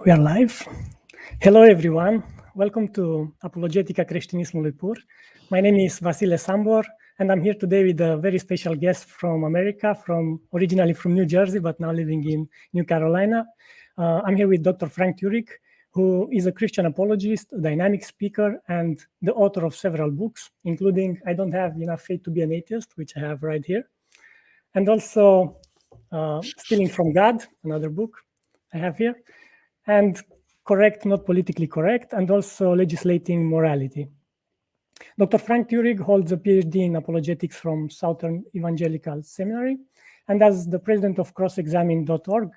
We are live. Hello, everyone. Welcome to Apologetica Creștinismului Pur. My name is Vasile Sambor, and I'm here today with a very special guest from America, originally from New Jersey, but now living in New Carolina. I'm here with Dr. Frank Turek, who is a Christian apologist, a dynamic speaker, and the author of several books, including I Don't Have Enough Faith to Be an Atheist, which I have right here, and also Stealing from God, another book I have here, and Correct, Not Politically Correct, and also Legislating Morality. Dr. Frank Turek holds a PhD in apologetics from Southern Evangelical Seminary, and as the president of crossexamine.org,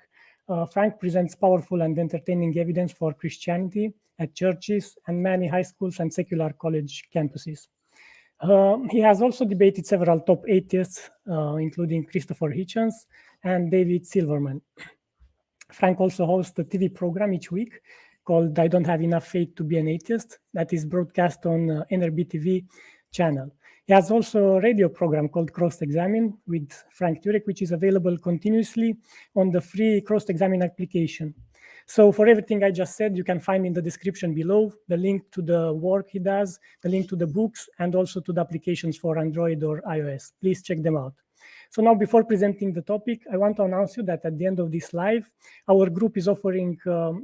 Frank presents powerful and entertaining evidence for Christianity at churches and many high schools and secular college campuses. He has also debated several top atheists, including Christopher Hitchens and David Silverman. Frank also hosts a TV program each week called I Don't Have Enough Faith to Be an Atheist that is broadcast on NRBTV channel. He has also a radio program called Cross Examine with Frank Turek, which is available continuously on the free Cross Examine application. So for everything I just said, you can find in the description below the link to the work he does, the link to the books, and also to the applications for Android or iOS. Please check them out. So now, before presenting the topic, I want to announce you that at the end of this live, our group is offering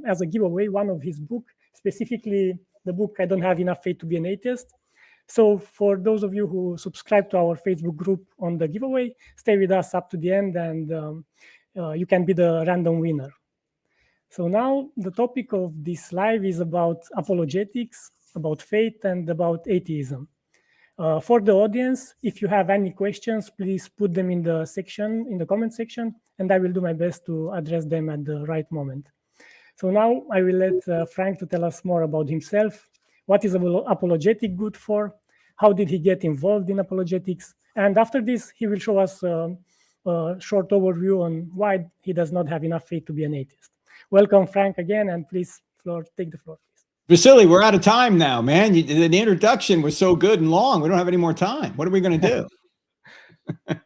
as a giveaway one of his books, specifically the book I Don't Have Enough Faith to Be an Atheist. So for those of you who subscribe to our Facebook group on the giveaway, stay with us up to the end and you can be the random winner. So now the topic of this live is about apologetics, about faith, and about atheism. For the audience, if you have any questions, please put them in the comment section, and I will do my best to address them at the right moment. So now I will let Frank to tell us more about himself. What is apologetic good for? How did he get involved in apologetics? And after this, he will show us a short overview on why he does not have enough faith to be an atheist. Welcome, Frank, again, and please take the floor. Vasile, we're out of time now, man. The introduction was so good and long. We don't have any more time. What are we going to do?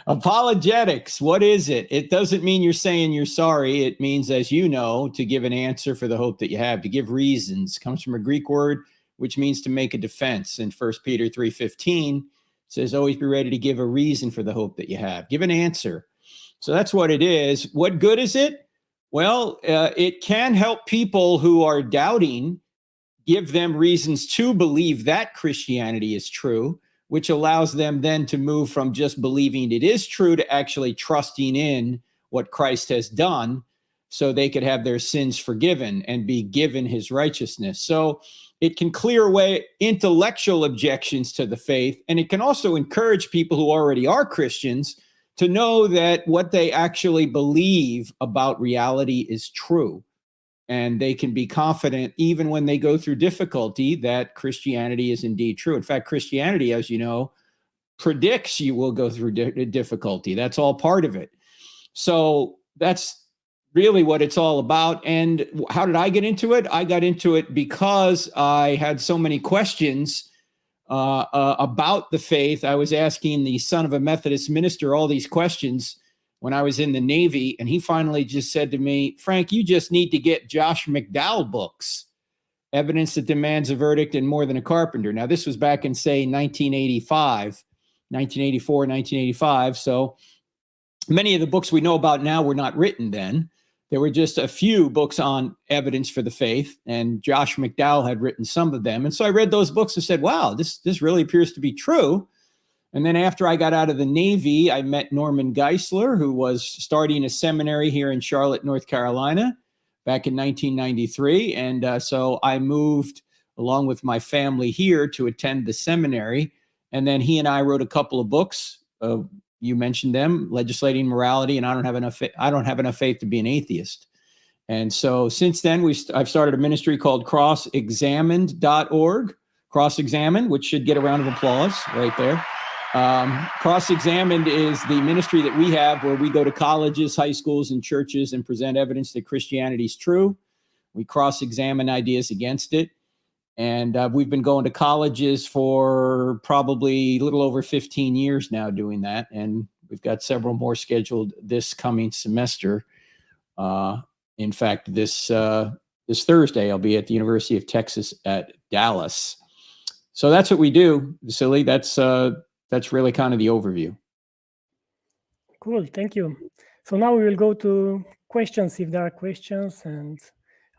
Apologetics, what is it? It doesn't mean you're saying you're sorry. It means, as you know, to give an answer for the hope that you have, to give reasons. It comes from a Greek word, which means to make a defense. In 1 Peter 3:15, it says, always be ready to give a reason for the hope that you have. Give an answer. So that's what it is. What good is it? Well, it can help people who are doubting, give them reasons to believe that Christianity is true, which allows them then to move from just believing it is true to actually trusting in what Christ has done so they could have their sins forgiven and be given his righteousness. So it can clear away intellectual objections to the faith, and it can also encourage people who already are Christians to know that what they actually believe about reality is true. And they can be confident even when they go through difficulty that Christianity is indeed true. In fact, Christianity, as you know, predicts you will go through difficulty. That's all part of it. So that's really what it's all about. And how did I get into it? I got into it because I had so many questions about the faith. I was asking the son of a Methodist minister all these questions when I was in the Navy, and he finally just said to me, Frank, you just need to get Josh McDowell books, Evidence That Demands a Verdict and More Than a Carpenter. Now, this was back in, say, 1984, 1985. So many of the books we know about now were not written then. There were just a few books on evidence for the faith, and Josh McDowell had written some of them. And so I read those books and said, wow, this really appears to be true. And then after I got out of the Navy, I met Norman Geisler, who was starting a seminary here in Charlotte, North Carolina, back in 1993. And so I moved along with my family here to attend the seminary. And then he and I wrote a couple of books. You mentioned them, Legislating Morality, and I don't have enough faith to be an atheist. And so since then, I've started a ministry called crossexamined.org, Cross-Examined, which should get a round of applause right there. Cross-Examined is the ministry that we have where we go to colleges, high schools, and churches and present evidence that Christianity is true. We cross-examine ideas against it. And we've been going to colleges for probably a little over 15 years now doing that. And we've got several more scheduled this coming semester. In fact, this Thursday, I'll be at the University of Texas at Dallas. So that's what we do, Vasile. That's really kind of the overview. Cool, thank you. So now we will go to questions, if there are questions, and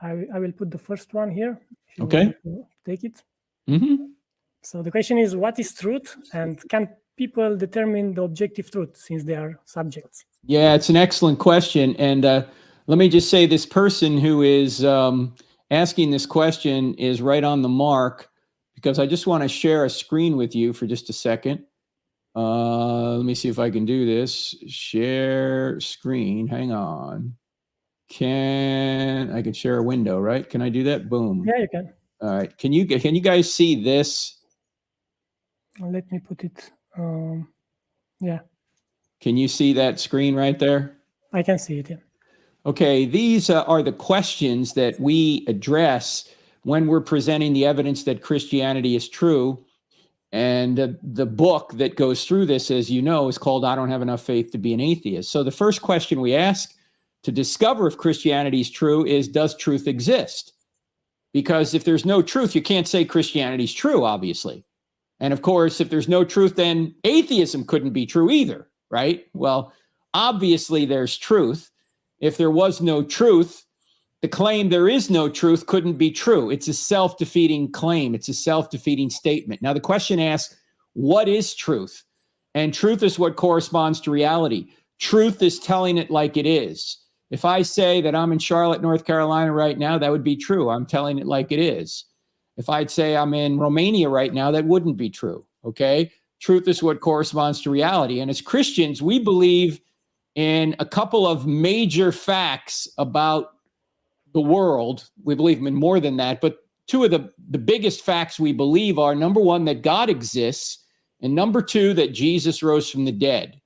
I will put the first one here. If you Okay. want to take it. Mm-hmm. So the question is, what is truth, and can people determine the objective truth since they are subjects? Yeah, it's an excellent question. And let me just say, this person who is asking this question is right on the mark, because I just want to share a screen with you for just a second. Let me see if I can do this. Share screen. Hang on. I can share a window, right? Can I do that? Boom. Yeah, you can. All right. Can you guys see this? Let me put it. Yeah. Can you see that screen right there? I can see it. Yeah. Okay. These are the questions that we address when we're presenting the evidence that Christianity is true. And the book that goes through this, as you know, is called I Don't Have Enough Faith to Be an Atheist. So the first question we ask to discover if Christianity is true is, does truth exist? Because if there's no truth, you can't say Christianity is true, obviously. And of course, if there's no truth, then atheism couldn't be true either, right? Well, obviously there's truth. If there was no truth, the claim there is no truth couldn't be true. It's a self-defeating claim. It's a self-defeating statement. Now, the question asks, what is truth? And truth is what corresponds to reality. Truth is telling it like it is. If I say that I'm in Charlotte, North Carolina right now, that would be true. I'm telling it like it is. If I'd say I'm in Romania right now, that wouldn't be true, okay? Truth is what corresponds to reality. And as Christians, we believe in a couple of major facts about the world. We believe in more than that, but two of the biggest facts we believe are, number one, that God exists, and number two, that Jesus rose from the dead.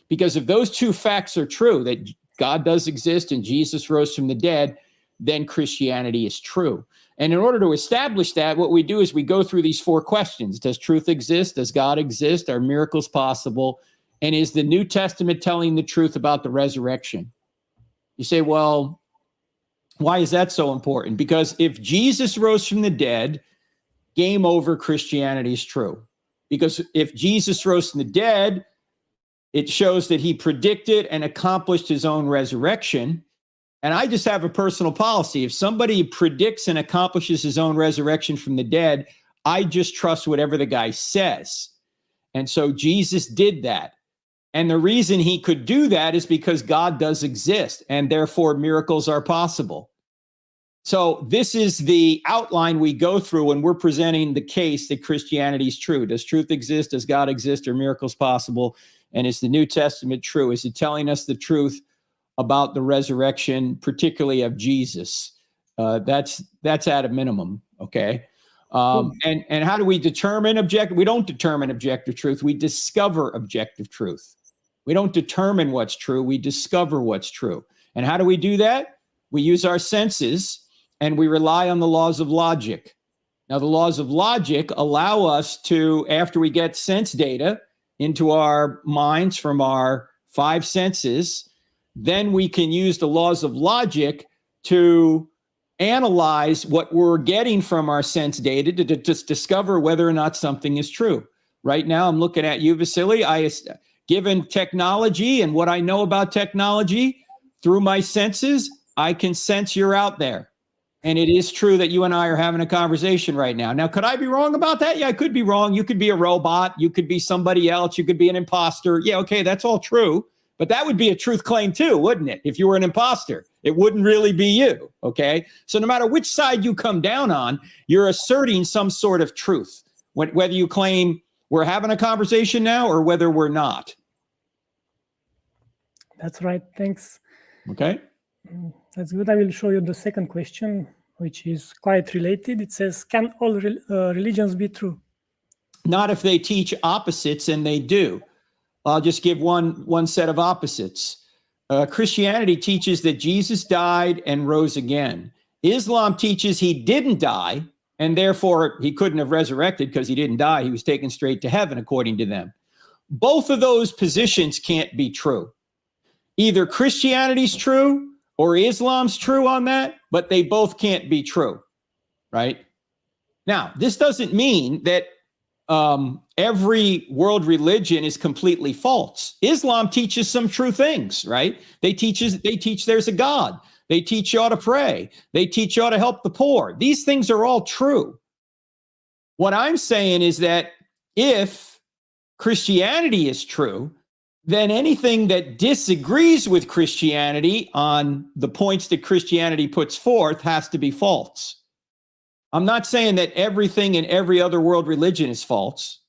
Because if those two facts are true, that God does exist and Jesus rose from the dead, then Christianity is true. And in order to establish that, what we do is we go through these four questions. Does truth exist? Does God exist? Are miracles possible? And is the New Testament telling the truth about the resurrection? You say, well, why is that so important? Because if Jesus rose from the dead, game over, Christianity is true. Because if Jesus rose from the dead, it shows that he predicted and accomplished his own resurrection. And I just have a personal policy. If somebody predicts and accomplishes his own resurrection from the dead, I just trust whatever the guy says. And so Jesus did that. And the reason he could do that is because God does exist, and therefore miracles are possible. So this is the outline we go through when we're presenting the case that Christianity is true. Does truth exist? Does God exist? Are miracles possible? And is the New Testament true? Is it telling us the truth about the resurrection, particularly of Jesus? That's at a minimum, okay? And how do we determine objective? We don't determine objective truth. We discover objective truth. We don't determine what's true. We discover what's true. And how do we do that? We use our senses, and we rely on the laws of logic. Now, the laws of logic allow us to, after we get sense data into our minds from our five senses, then we can use the laws of logic to analyze what we're getting from our sense data to just discover whether or not something is true. Right now, I'm looking at you, Vasile. Given technology and what I know about technology, through my senses, I can sense you're out there. And it is true that you and I are having a conversation right now. Now, could I be wrong about that? Yeah, I could be wrong. You could be a robot. You could be somebody else. You could be an imposter. Yeah, okay, that's all true. But that would be a truth claim too, wouldn't it? If you were an imposter, it wouldn't really be you, okay? So no matter which side you come down on, you're asserting some sort of truth, whether you claim we're having a conversation now or whether we're not. That's right. Thanks. Okay. That's good. I will show you the second question, which is quite related. It says, can all religions be true? Not if they teach opposites, and they do. I'll just give one set of opposites. Christianity teaches that Jesus died and rose again. Islam teaches he didn't die, and therefore he couldn't have resurrected because he didn't die. He was taken straight to heaven, according to them. Both of those positions can't be true. Either Christianity's true or Islam's true on that, but they both can't be true, right? Now, this doesn't mean that every world religion is completely false. Islam teaches some true things, right? They teach there's a God. They teach you how to pray. They teach you how to help the poor. These things are all true. What I'm saying is that if Christianity is true, then anything that disagrees with Christianity on the points that Christianity puts forth has to be false. I'm not saying that everything in every other world religion is false.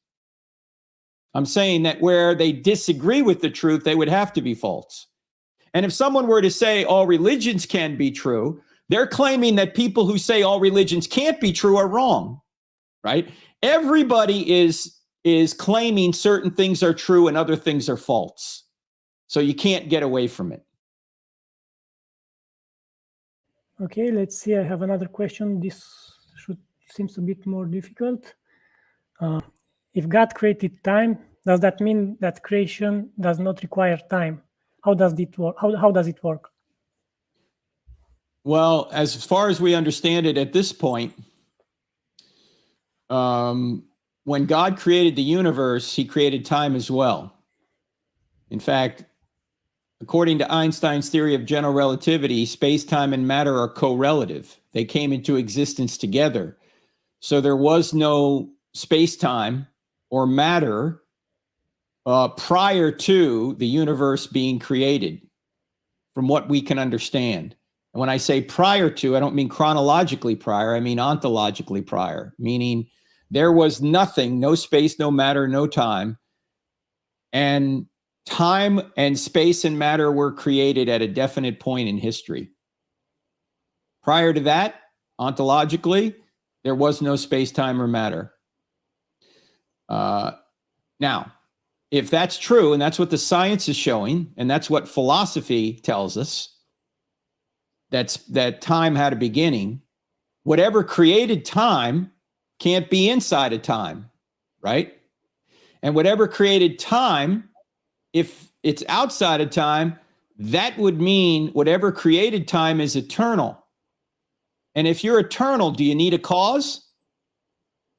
I'm saying that where they disagree with the truth, they would have to be false. And if someone were to say all religions can be true, they're claiming that people who say all religions can't be true are wrong, right? Everybody is claiming certain things are true and other things are false. So you can't get away from it. Okay, let's see. I have another question. This seems a bit more difficult. If God created time, does that mean that creation does not require time? How does it work? How does it work? Well, as far as we understand it at this point, when God created the universe, he created time as well. In fact, according to Einstein's theory of general relativity, space, time, and matter are correlative. They came into existence together. So there was no space-time or matter prior to the universe being created, from what we can understand. And when I say prior to, I don't mean chronologically prior, I mean ontologically prior, meaning there was nothing, no space, no matter, no time. And time and space and matter were created at a definite point in history. Prior to that, ontologically, there was no space, time, or matter. Now, if that's true, and that's what the science is showing, and that's what philosophy tells us, that time had a beginning, whatever created time can't be inside of time, right? And whatever created time, if it's outside of time, that would mean whatever created time is eternal. And if you're eternal, do you need a cause?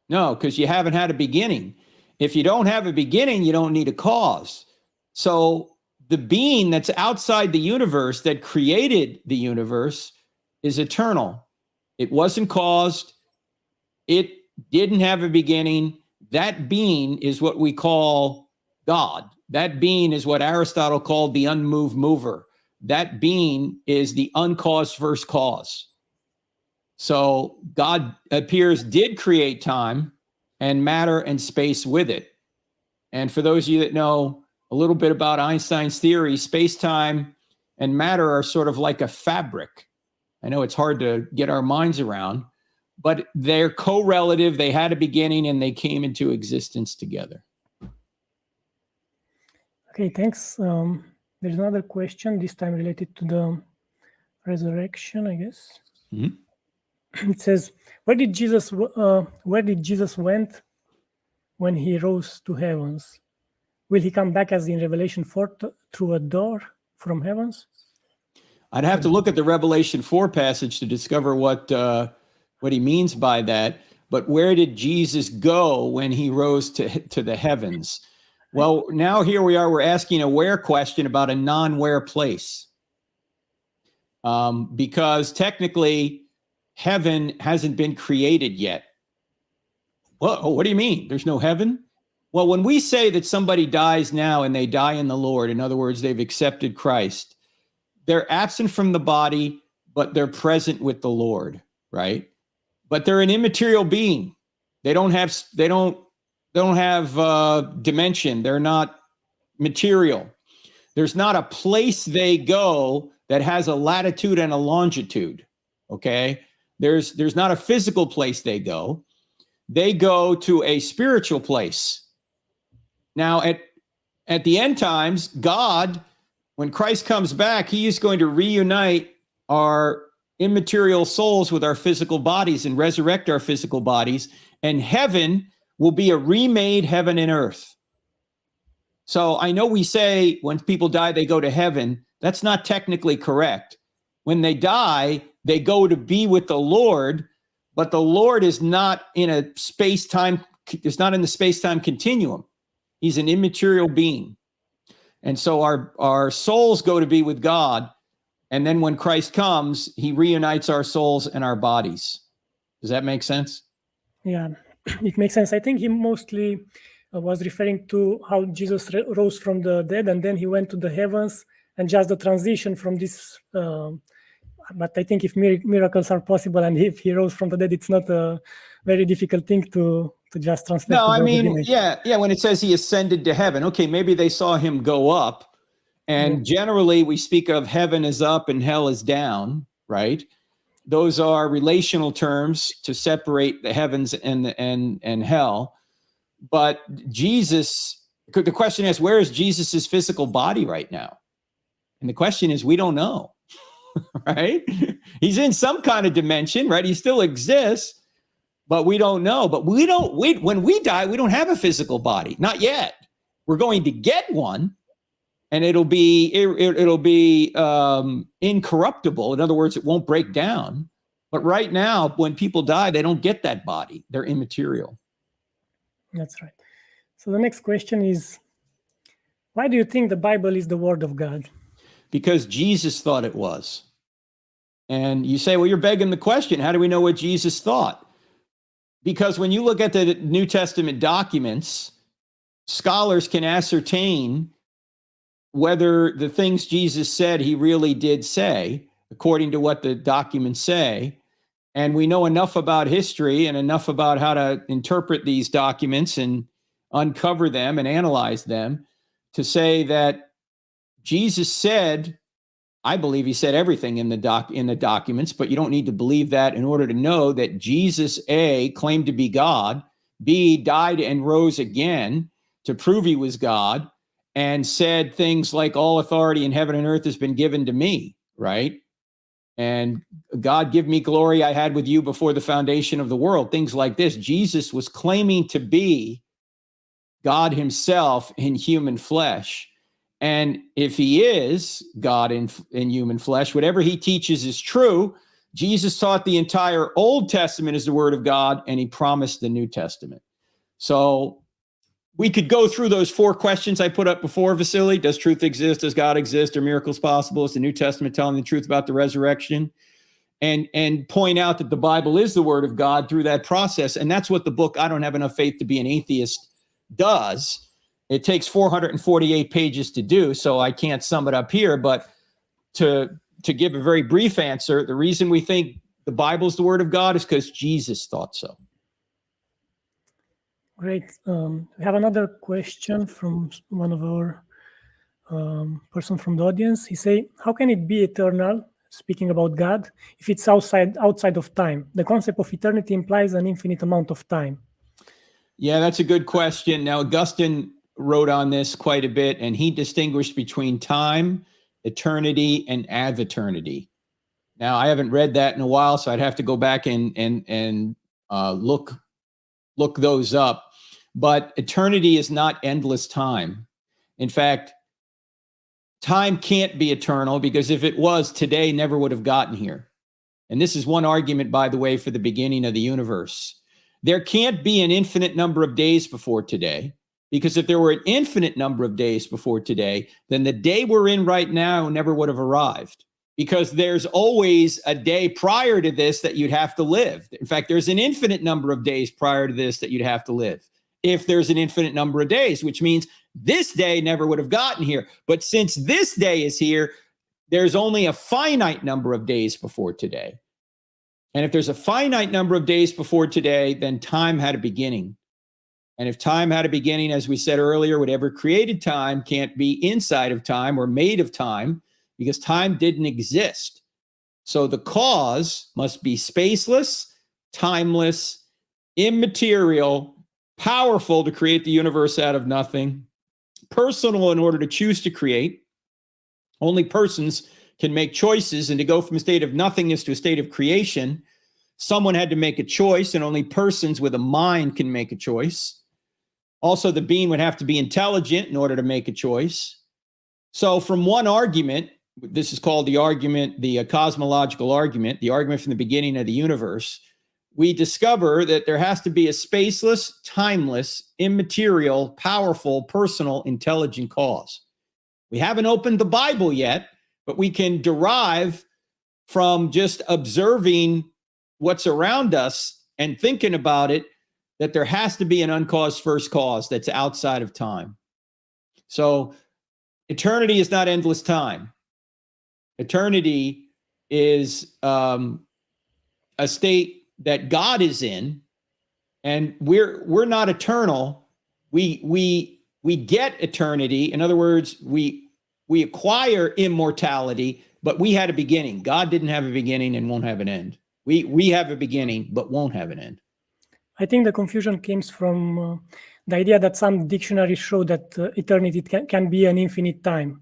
No, because you haven't had a beginning. If you don't have a beginning, you don't need a cause. So the being that's outside the universe that created the universe is eternal. It wasn't caused. It didn't have a beginning. That being is what we call God. That being is what Aristotle called the unmoved mover. That being is the uncaused first cause. So God did create time and matter and space with it. And for those of you that know a little bit about Einstein's theory, space-time and matter are sort of like a fabric. I know it's hard to get our minds around, but they're correlative. They had a beginning and they came into existence together. Okay, thanks. There's another question, this time related to the resurrection, I guess. Mm-hmm. It says, where did Jesus went when he rose to heavens? Will he come back as in Revelation 4 through a door from heavens? I'd have to look at the Revelation 4 passage to discover what he means by that. But where did Jesus go when he rose to the heavens? Well, now here we are, we're asking a where question about a non-where place. Because technically, heaven hasn't been created yet. Well, what do you mean? There's no heaven? Well, when we say that somebody dies now and they die in the Lord, in other words, they've accepted Christ, they're absent from the body, but they're present with the Lord, right? But they're an immaterial being. They don't have dimension. They're not material. There's not a place they go that has a latitude and a longitude. Okay. There's not a physical place they go. They go to a spiritual place. Now, at the end times, God, when Christ comes back, he is going to reunite our immaterial souls with our physical bodies and resurrect our physical bodies. And heaven will be a remade heaven and earth. So I know we say when people die, they go to heaven. That's not technically correct. When they die, they go to be with the Lord, but the Lord is not in a space-time, it's not in the space-time continuum. He's an immaterial being. And so our souls go to be with God. And then when Christ comes, he reunites our souls and our bodies. Does that make sense? Yeah, it makes sense. I think he mostly was referring to how Jesus rose from the dead and then he went to the heavens, and just the transition from this. But I think if miracles are possible and if he rose from the dead, it's not a very difficult thing to just transfer. No, to I the mean, image. yeah. When it says he ascended to heaven, okay, maybe they saw him go up. And generally we speak of heaven is up and hell is down, right? Those are relational terms to separate the heavens and hell. But Jesus, the question is, where is Jesus's physical body right now? And the question is, we don't know, right? He's in some kind of dimension, right? He still exists, but we don't know. But when we die, we don't have a physical body, not yet. We're going to get one, and it'll be incorruptible. In other words, it won't break down. But right now, when people die, they don't get that body. They're immaterial. That's right. So the next question is, why do you think the Bible is the Word of God? Because Jesus thought it was. And you say, well, you're begging the question. How do we know what Jesus thought? Because when you look at the New Testament documents, scholars can ascertain whether the things Jesus said he really did say, according to what the documents say. And we know enough about history and enough about how to interpret these documents and uncover them and analyze them to say that Jesus said, I believe he said everything in the documents, but you don't need to believe that in order to know that Jesus, A, claimed to be God, B, died and rose again to prove he was God, and said things like, all authority in heaven and earth has been given to me, right? And God, give me glory I had with you before the foundation of the world, things like this. Jesus was claiming to be God himself in human flesh. And if he is God in human flesh, whatever he teaches is true. Jesus taught the entire Old Testament as the word of God, and he promised the New Testament. So we could go through those 4 questions I put up before, Vasile. Does truth exist? Does God exist? Are miracles possible? Is the New Testament telling the truth about the resurrection? And point out that the Bible is the word of God through that process. And that's what the book, I Don't Have Enough Faith to Be an Atheist, does. It takes 448 pages to do, so I can't sum it up here. But to give a very brief answer, the reason we think the Bible is the word of God is because Jesus thought so. Great. We have another question from one of our person from the audience. He say, how can it be eternal, speaking about God, if it's outside of time? The concept of eternity implies an infinite amount of time. Yeah, that's a good question. Now, Augustine wrote on this quite a bit, and he distinguished between time, eternity, and aveternity. Now, I haven't read that in a while, so I'd have to go back and look those up. But eternity is not endless time. In fact, time can't be eternal, because if it was, today never would have gotten here. And this is one argument, by the way, for the beginning of the universe. There can't be an infinite number of days before today, because if there were an infinite number of days before today, then the day we're in right now never would have arrived, because there's always a day prior to this that you'd have to live. In fact, there's an infinite number of days prior to this that you'd have to live, if there's an infinite number of days, which means this day never would have gotten here. But since this day is here, there's only a finite number of days before today. And if there's a finite number of days before today, then time had a beginning. And if time had a beginning, as we said earlier, whatever created time can't be inside of time or made of time, because time didn't exist. So the cause must be spaceless, timeless, immaterial, powerful to create the universe out of nothing, personal in order to choose to create. Only persons can make choices, and to go from a state of nothingness to a state of creation, someone had to make a choice, and only persons with a mind can make a choice. Also, the being would have to be intelligent in order to make a choice. So from one argument, this is called the argument, the cosmological argument, the argument from the beginning of the universe, we discover that there has to be a spaceless, timeless, immaterial, powerful, personal, intelligent cause. We haven't opened the Bible yet, but we can derive from just observing what's around us and thinking about it that there has to be an uncaused first cause that's outside of time. So eternity is not endless time. Eternity is a state that God is in, and we're not eternal. We get eternity. In other words, we acquire immortality, but we had a beginning. God didn't have a beginning and won't have an end. We have a beginning, but won't have an end. I think the confusion comes from the idea that some dictionaries show that eternity can be an infinite time.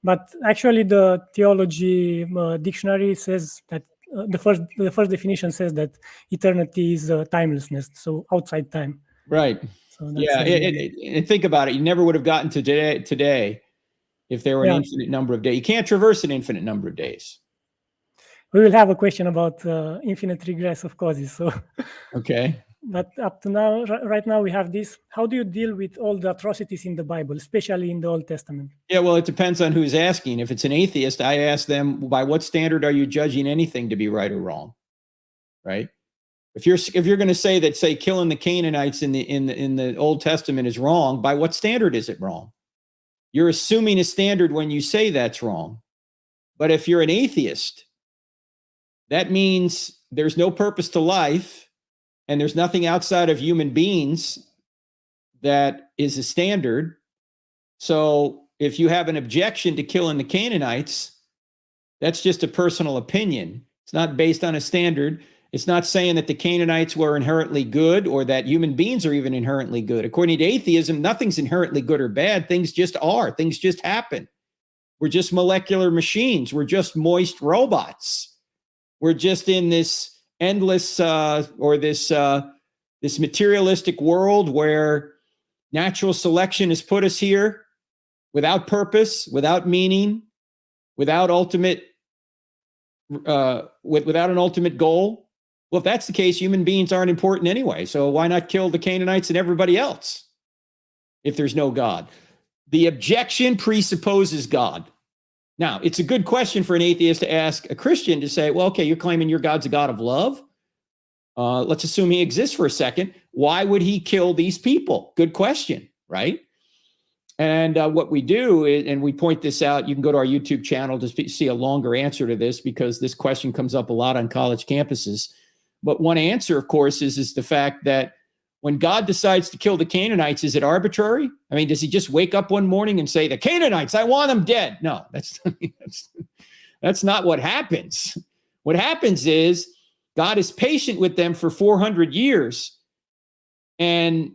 But actually, the theology dictionary says that the first definition says that eternity is timelessness, so outside time. Right. So yeah. And think about it. You never would have gotten to today if there were an infinite number of days. You can't traverse an infinite number of days. We will have a question about infinite regress of causes. So, okay. But up to now, right now we have this. How do you deal with all the atrocities in the Bible, especially in the Old Testament? Yeah, well, it depends on who's asking. If it's an atheist, I ask them, by what standard are you judging anything to be right or wrong? Right? If you're going to say that, say, killing the Canaanites in the Old Testament is wrong, by what standard is it wrong? You're assuming a standard when you say that's wrong. But if you're an atheist, that means there's no purpose to life, and there's nothing outside of human beings that is a standard. So if you have an objection to killing the Canaanites, that's just a personal opinion. It's not based on a standard. It's not saying that the Canaanites were inherently good or that human beings are even inherently good. According to atheism, nothing's inherently good or bad. Things just are. Things just happen. We're just molecular machines. We're just moist robots. We're just in this endless this materialistic world where natural selection has put us here without purpose, without meaning, without ultimate without an ultimate goal. Well, if that's the case, human beings aren't important anyway. So why not kill the Canaanites and everybody else if there's no God? The objection presupposes God. Now, it's a good question for an atheist to ask a Christian to say, well, okay, you're claiming your God's a God of love. Let's assume he exists for a second. Why would he kill these people? Good question, right? And what we do is, and we point this out, you can go to our YouTube channel to see a longer answer to this because this question comes up a lot on college campuses. But one answer, of course, is the fact that when God decides to kill the Canaanites, is it arbitrary? I mean, does he just wake up one morning and say, the Canaanites, I want them dead? No, that's not what happens. What happens is God is patient with them for 400 years. And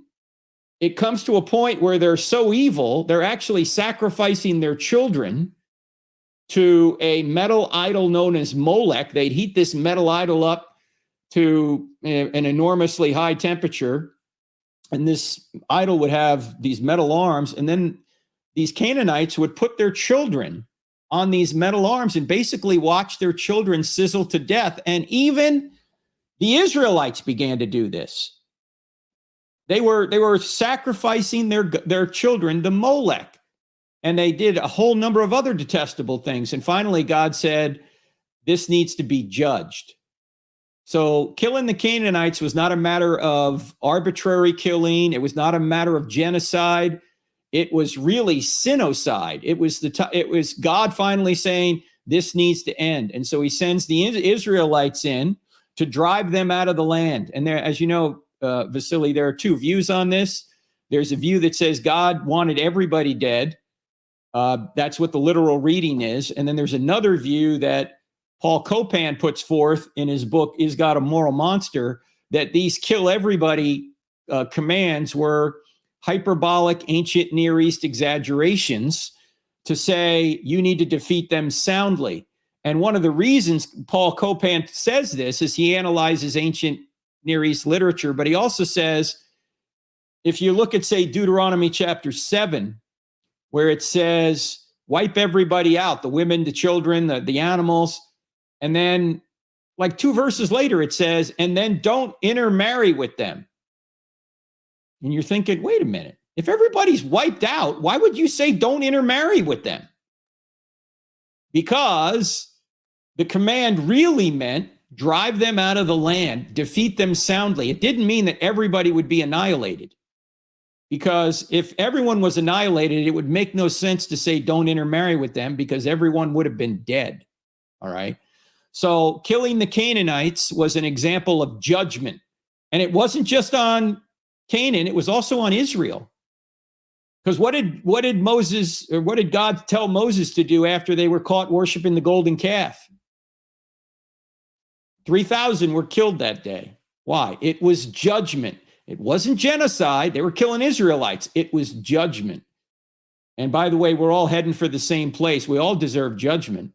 it comes to a point where they're so evil, they're actually sacrificing their children to a metal idol known as Molech. They'd heat this metal idol up to an enormously high temperature. And this idol would have these metal arms. And then these Canaanites would put their children on these metal arms and basically watch their children sizzle to death. And even the Israelites began to do this. They were sacrificing their children to Molech. And they did a whole number of other detestable things. And finally, God said, this needs to be judged. So killing the Canaanites was not a matter of arbitrary killing. It was not a matter of genocide. It was really sinocide. It was God finally saying, this needs to end. And so he sends the Israelites in to drive them out of the land. And there, as you know, Vasile, there are two views on this. There's a view that says God wanted everybody dead. That's what the literal reading is. And then there's another view that Paul Copan puts forth in his book, Is God a Moral Monster? That these kill everybody commands were hyperbolic ancient Near East exaggerations to say you need to defeat them soundly. And one of the reasons Paul Copan says this is he analyzes ancient Near East literature, but he also says, if you look at, say, Deuteronomy chapter 7, where it says, wipe everybody out, the women, the children, the animals. And then like 2 verses later, it says, and then don't intermarry with them. And you're thinking, wait a minute, if everybody's wiped out, why would you say don't intermarry with them? Because the command really meant drive them out of the land, defeat them soundly. It didn't mean that everybody would be annihilated. Because if everyone was annihilated, it would make no sense to say don't intermarry with them because everyone would have been dead. All right. So killing the Canaanites was an example of judgment. And it wasn't just on Canaan, it was also on Israel. Because what did God tell Moses to do after they were caught worshiping the golden calf? 3,000 were killed that day. Why? It was judgment. It wasn't genocide. They were killing Israelites. It was judgment. And by the way, we're all heading for the same place. We all deserve judgment.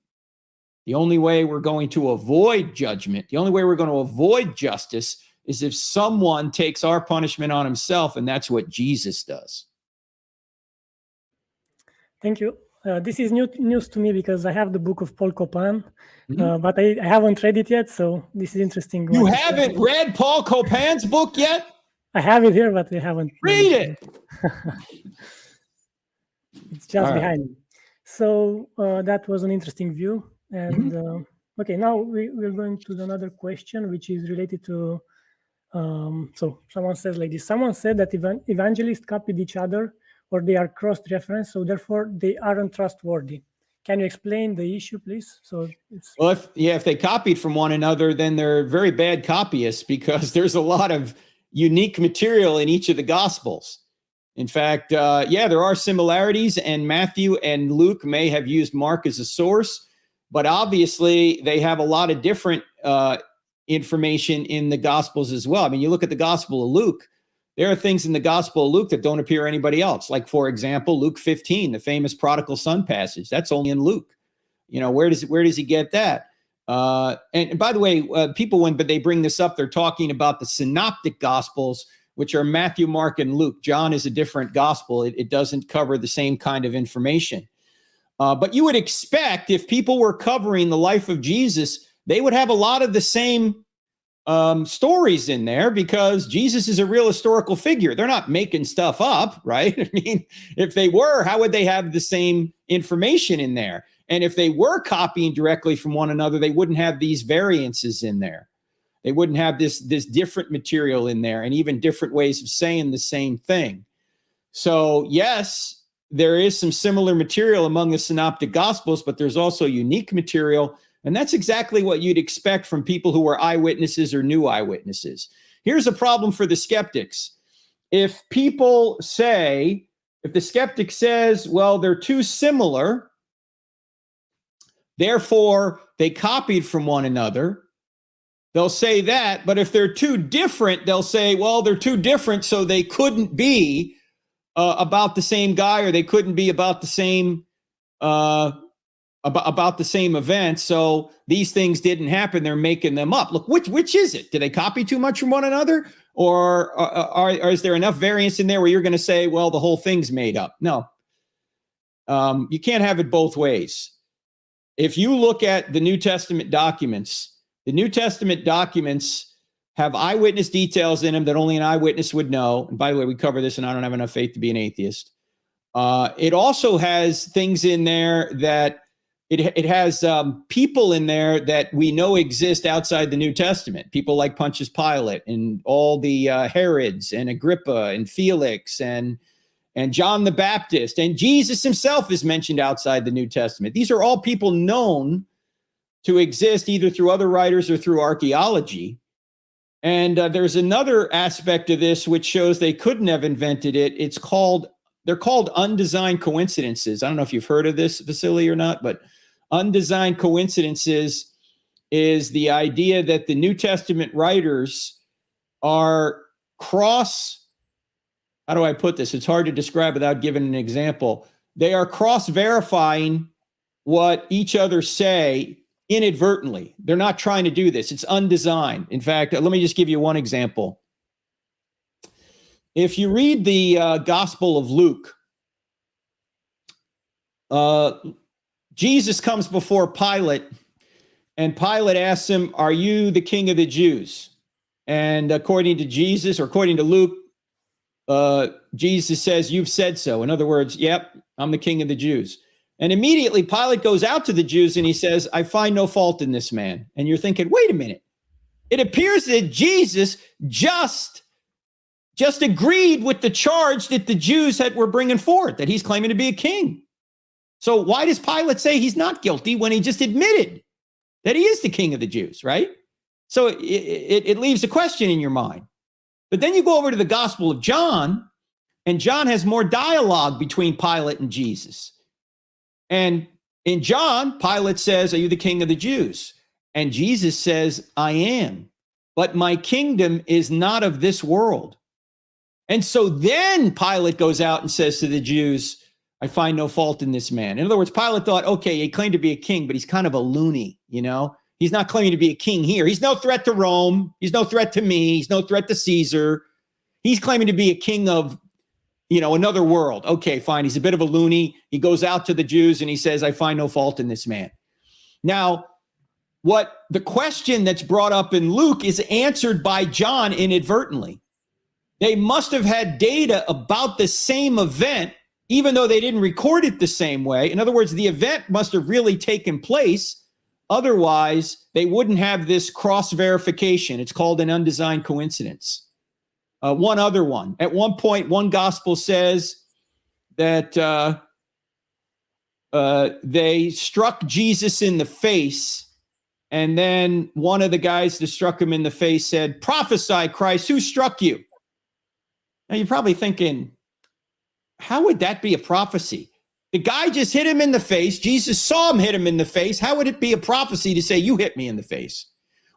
The only way we're going to avoid judgment, the only way we're going to avoid justice is if someone takes our punishment on himself, and that's what Jesus does. Thank you. This is news to me because I have the book of Paul Copan, but I haven't read it yet, so this is interesting. You haven't read Paul Copan's book yet? I have it here, but I haven't. Read it. It's just behind me. So that was an interesting view. And okay, now we're going to another question, which is related to, so someone says like this, someone said that evangelists copied each other or they are cross-referenced, so therefore they aren't trustworthy. Can you explain the issue, please? So well, if they copied from one another, then they're very bad copyists because there's a lot of unique material in each of the Gospels. In fact, there are similarities, and Matthew and Luke may have used Mark as a source, but obviously they have a lot of different information in the Gospels as well. I mean, you look at the Gospel of Luke, there are things in the Gospel of Luke that don't appear anybody else. Like, for example, Luke 15, the famous prodigal son passage, that's only in Luke. You know, where does he get that? And by the way, people, when they bring this up, they're talking about the synoptic Gospels, which are Matthew, Mark, and Luke. John is a different gospel. It doesn't cover the same kind of information. But you would expect if people were covering the life of Jesus, they would have a lot of the same stories in there because Jesus is a real historical figure. They're not making stuff up, right? I mean, if they were, how would they have the same information in there? And if they were copying directly from one another, they wouldn't have these variances in there. They wouldn't have this different material in there and even different ways of saying the same thing. So yes, there is some similar material among the synoptic gospels, but there's also unique material. And that's exactly what you'd expect from people who are eyewitnesses or new eyewitnesses. Here's a problem for the skeptics. If the skeptic says, well, they're too similar, therefore they copied from one another, they'll say that. But if they're too different, they'll say, well, they're too different, so they couldn't be about the same guy, or they couldn't be about the same about the same event. So these things didn't happen. They're making them up. Look, which is it? Did they copy too much from one another? Or is there enough variance in there where you're going to say, well, the whole thing's made up? No. You can't have it both ways. If you look at the New Testament documents have eyewitness details in them that only an eyewitness would know. And by the way, we cover this, and I don't have enough faith to be an atheist. It also has things in there that it has people in there that we know exist outside the New Testament. People like Pontius Pilate and all the Herods and Agrippa and Felix and John the Baptist, and Jesus himself is mentioned outside the New Testament. These are all people known to exist either through other writers or through archaeology. And there's another aspect of this which shows they couldn't have invented it. They're called undesigned coincidences. I don't know if you've heard of this, Vasile, or not, but undesigned coincidences is the idea that the New Testament writers are how do I put this? It's hard to describe without giving an example. They are cross-verifying what each other say inadvertently. They're not trying to do this. It's undesigned. In fact, let me just give you one example. If you read the Gospel of Luke, Jesus comes before Pilate, and Pilate asks him, "Are you the king of the Jews?" And according to Jesus, or according to Luke, Jesus says, "You've said so." In other words, yep, I'm the king of the Jews. And immediately Pilate goes out to the Jews and he says, "I find no fault in this man." And you're thinking, wait a minute. It appears that Jesus just agreed with the charge that the Jews were bringing forth, that he's claiming to be a king. So why does Pilate say he's not guilty when he just admitted that he is the king of the Jews, right? So it leaves a question in your mind. But then you go over to the Gospel of John, and John has more dialogue between Pilate and Jesus. And in John, Pilate says, "Are you the king of the Jews?" And Jesus says, "I am. But my kingdom is not of this world." And so then Pilate goes out and says to the Jews, "I find no fault in this man." In other words, Pilate thought, okay, he claimed to be a king, but he's kind of a loony, you know? He's not claiming to be a king here. He's no threat to Rome. He's no threat to me. He's no threat to Caesar. He's claiming to be a king of, another world. Okay, fine. He's a bit of a loony. He goes out to the Jews and he says, "I find no fault in this man." Now, what the question that's brought up in Luke is answered by John inadvertently. They must have had data about the same event, even though they didn't record it the same way. In other words, the event must have really taken place. Otherwise, they wouldn't have this cross-verification. It's called an undesigned coincidence. One other one. At one point, one gospel says that they struck Jesus in the face, and then one of the guys that struck him in the face said, "Prophesy, Christ, who struck you?" Now, you're probably thinking, how would that be a prophecy? The guy just hit him in the face. Jesus saw him hit him in the face. How would it be a prophecy to say, "You hit me in the face"?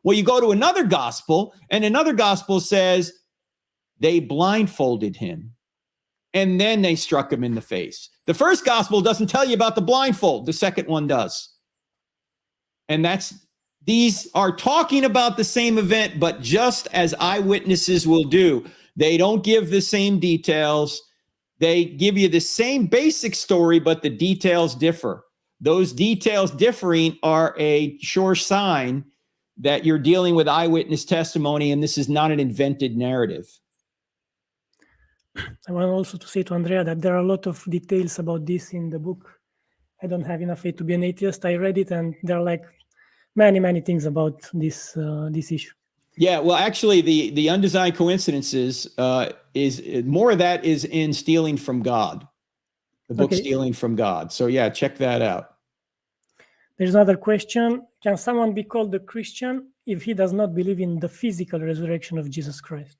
Well, you go to another gospel, and another gospel says they blindfolded him, and then they struck him in the face. The first gospel doesn't tell you about the blindfold. The second one does. And these are talking about the same event, but just as eyewitnesses will do. They don't give the same details. They give you the same basic story, but the details differ. Those details differing are a sure sign that you're dealing with eyewitness testimony, and this is not an invented narrative. I want also to say to Andrea that there are a lot of details about this in the book. I don't have enough faith to be an atheist. I read it, and there are like many, many things about this issue. Yeah, well, actually, the undesigned coincidences is more of that is in Stealing from God, the book Stealing from God. So yeah, check that out. There's another question. Can someone be called a Christian if he does not believe in the physical resurrection of Jesus Christ?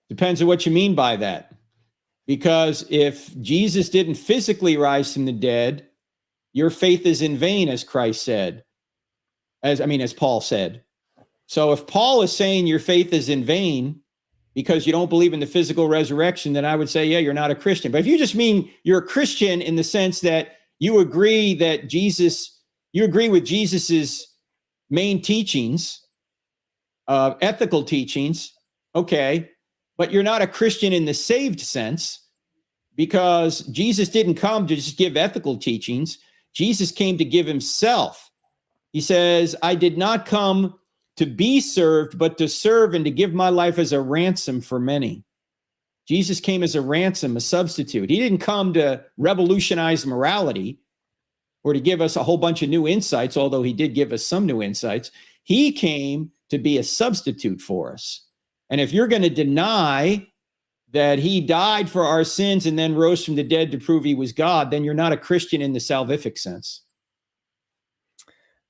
Depends on what you mean by that. Because if Jesus didn't physically rise from the dead, your faith is in vain, as Christ said, as Paul said. So if Paul is saying your faith is in vain because you don't believe in the physical resurrection, then I would say, yeah, you're not a Christian. But if you just mean you're a Christian in the sense that you agree that you agree with Jesus's main teachings, ethical teachings, okay, but you're not a Christian in the saved sense because Jesus didn't come to just give ethical teachings. Jesus came to give himself. He says, "I did not come to be served, but to serve and to give my life as a ransom for many." Jesus came as a ransom, a substitute. He didn't come to revolutionize morality or to give us a whole bunch of new insights, although he did give us some new insights. He came to be a substitute for us. And if you're going to deny that he died for our sins and then rose from the dead to prove he was God, then you're not a Christian in the salvific sense.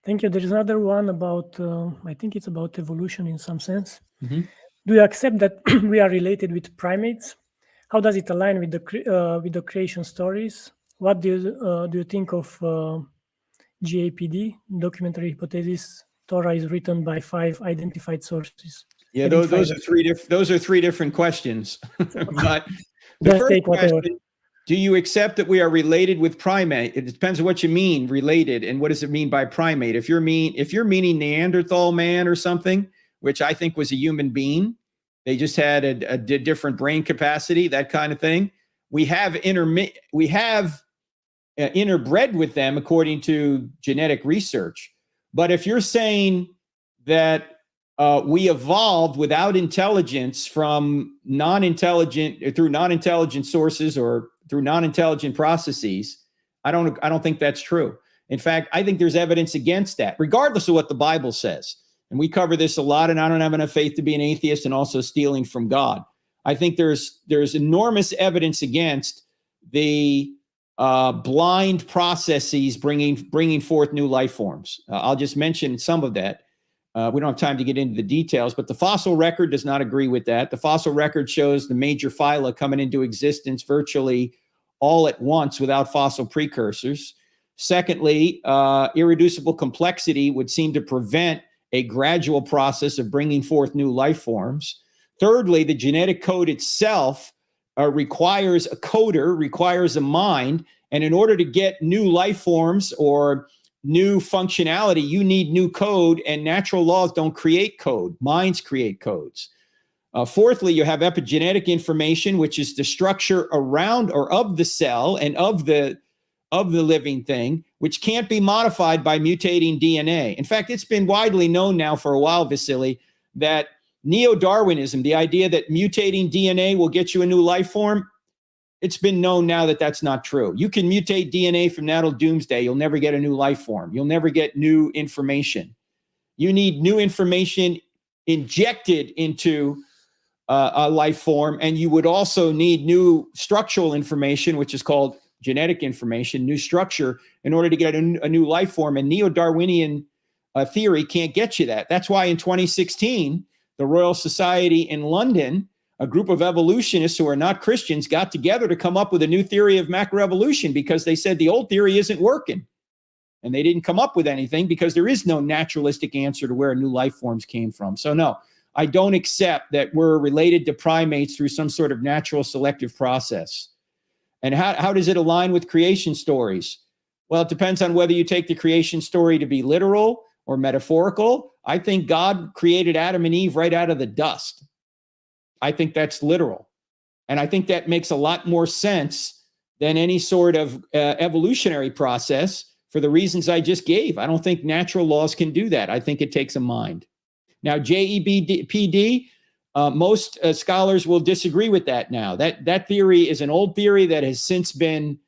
Thank you. There is another one about, I think it's about evolution in some sense. Mm-hmm. Do you accept that we are related with primates? How does it align with the creation stories? What do you think of JEPD, documentary hypothesis? Torah is written by 5 identified sources. Yeah, those are three different questions. But the first question, do you accept that we are related with primate? It depends on what you mean, related, and what does it mean by primate? If you're meaning Neanderthal man or something, which I think was a human being, they just had a different brain capacity, that kind of thing. We have interbred with them according to genetic research. But if you're saying that we evolved without intelligence from through non-intelligent sources or through non-intelligent processes, I don't think that's true. In fact, I think there's evidence against that, regardless of what the Bible says. And we cover this a lot, and I don't have enough faith to be an atheist and also stealing from God. I think there's enormous evidence against the blind processes bringing forth new life forms. I'll just mention some of that. We don't have time to get into the details, but the fossil record does not agree with that. The fossil record shows the major phyla coming into existence virtually all at once without fossil precursors. Secondly, irreducible complexity would seem to prevent a gradual process of bringing forth new life forms. Thirdly, the genetic code itself requires a coder, requires a mind. And in order to get new life forms or new functionality, you need new code, and natural laws don't create code. Minds create codes. Fourthly, you have epigenetic information, which is the structure around or of the cell and of the living thing, which can't be modified by mutating DNA. In fact, it's been widely known now for a while, Vasile, that neo-Darwinism, the idea that mutating DNA will get you a new life form, it's been known now that that's not true. You can mutate DNA from now till doomsday. You'll never get a new life form. You'll never get new information. You need new information injected into a life form, and you would also need new structural information, which is called genetic information, new structure, in order to get a new life form. And neo-Darwinian theory can't get you that. That's why in 2016, the Royal Society in London, a group of evolutionists who are not Christians, got together to come up with a new theory of macroevolution because they said the old theory isn't working. And they didn't come up with anything because there is no naturalistic answer to where new life forms came from. So no, I don't accept that we're related to primates through some sort of natural selective process. And how does it align with creation stories? Well, it depends on whether you take the creation story to be literal or metaphorical. I think God created Adam and Eve right out of the dust. I think that's literal. And I think that makes a lot more sense than any sort of evolutionary process for the reasons I just gave. I don't think natural laws can do that. I think it takes a mind. Now, JEPD, most scholars will disagree with that now. That theory is an old theory that has since been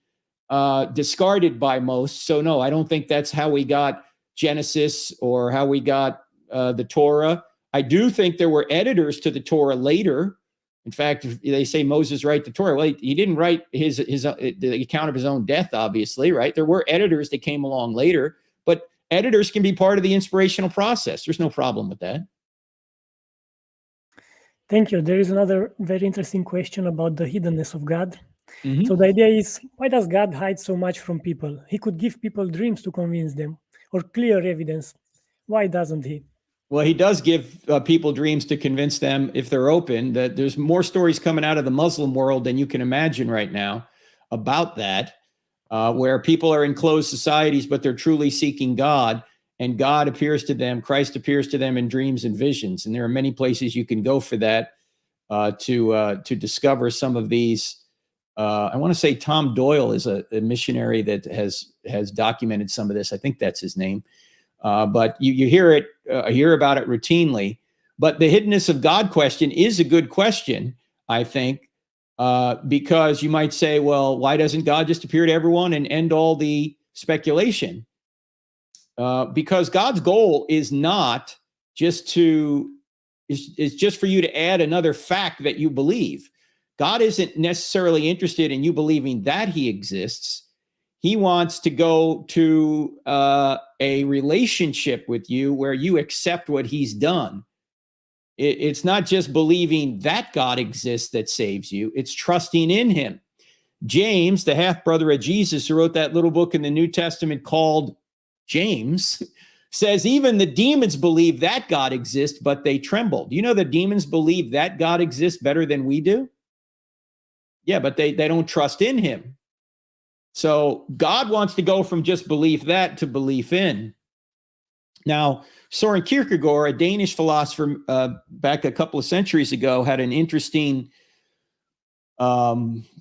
discarded by most. So no, I don't think that's how we got Genesis or how we got the Torah. I do think there were editors to the Torah later. In fact, they say Moses wrote the Torah. Well, he didn't write the account of his own death, obviously, right? There were editors that came along later, but editors can be part of the inspirational process. There's no problem with that. Thank you. There is another very interesting question about the hiddenness of God. Mm-hmm. So the idea is, why does God hide so much from people? He could give people dreams to convince them or clear evidence. Why doesn't he? Well, he does give people dreams to convince them, if they're open, that there's more stories coming out of the Muslim world than you can imagine right now about that, where people are in closed societies, but they're truly seeking God, and God appears to them, Christ appears to them in dreams and visions. And there are many places you can go for that to discover some of these. I want to say Tom Doyle is a missionary that has documented some of this. I think that's his name. But you hear about it routinely. But the hiddenness of God question is a good question, I think, because you might say, well, why doesn't God just appear to everyone and end all the speculation? Because God's goal is not just is just for you to add another fact that you believe. God isn't necessarily interested in you believing that he exists. He wants to go to a relationship with you where you accept what he's done. It's not just believing that God exists that saves you. It's trusting in him. James, the half-brother of Jesus, who wrote that little book in the New Testament called James, says even the demons believe that God exists, but they tremble. Do you know the demons believe that God exists better than we do? Yeah, but they don't trust in him. So God wants to go from just belief that to belief in. Now, Søren Kierkegaard, a Danish philosopher back a couple of centuries ago, had an interesting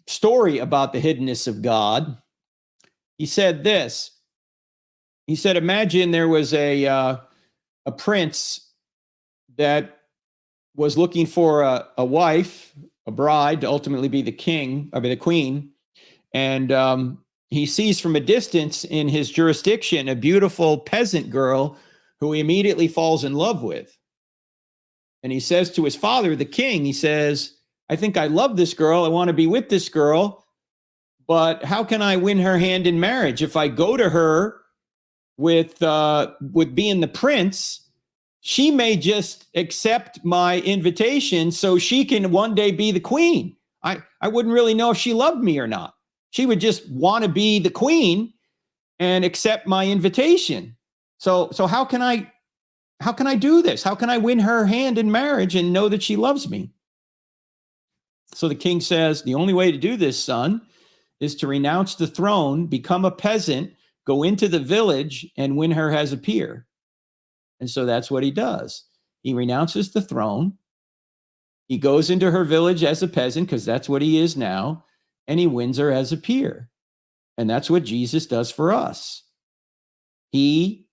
story about the hiddenness of God. He said this. He said, imagine there was a prince that was looking for a wife, a bride, to ultimately be the king, or be the queen. And he sees from a distance in his jurisdiction a beautiful peasant girl who he immediately falls in love with. And he says to his father, the king, he says, I think I love this girl. I want to be with this girl. But how can I win her hand in marriage? If I go to her with being the prince, she may just accept my invitation so she can one day be the queen. I wouldn't really know if she loved me or not. She would just want to be the queen and accept my invitation. So how can I do this? How can I win her hand in marriage and know that she loves me? So the king says, the only way to do this, son, is to renounce the throne, become a peasant, go into the village, and win her as a peer. And so that's what he does. He renounces the throne. He goes into her village as a peasant, because that's what he is now, and he wins her as a peer. And that's what Jesus does for us. He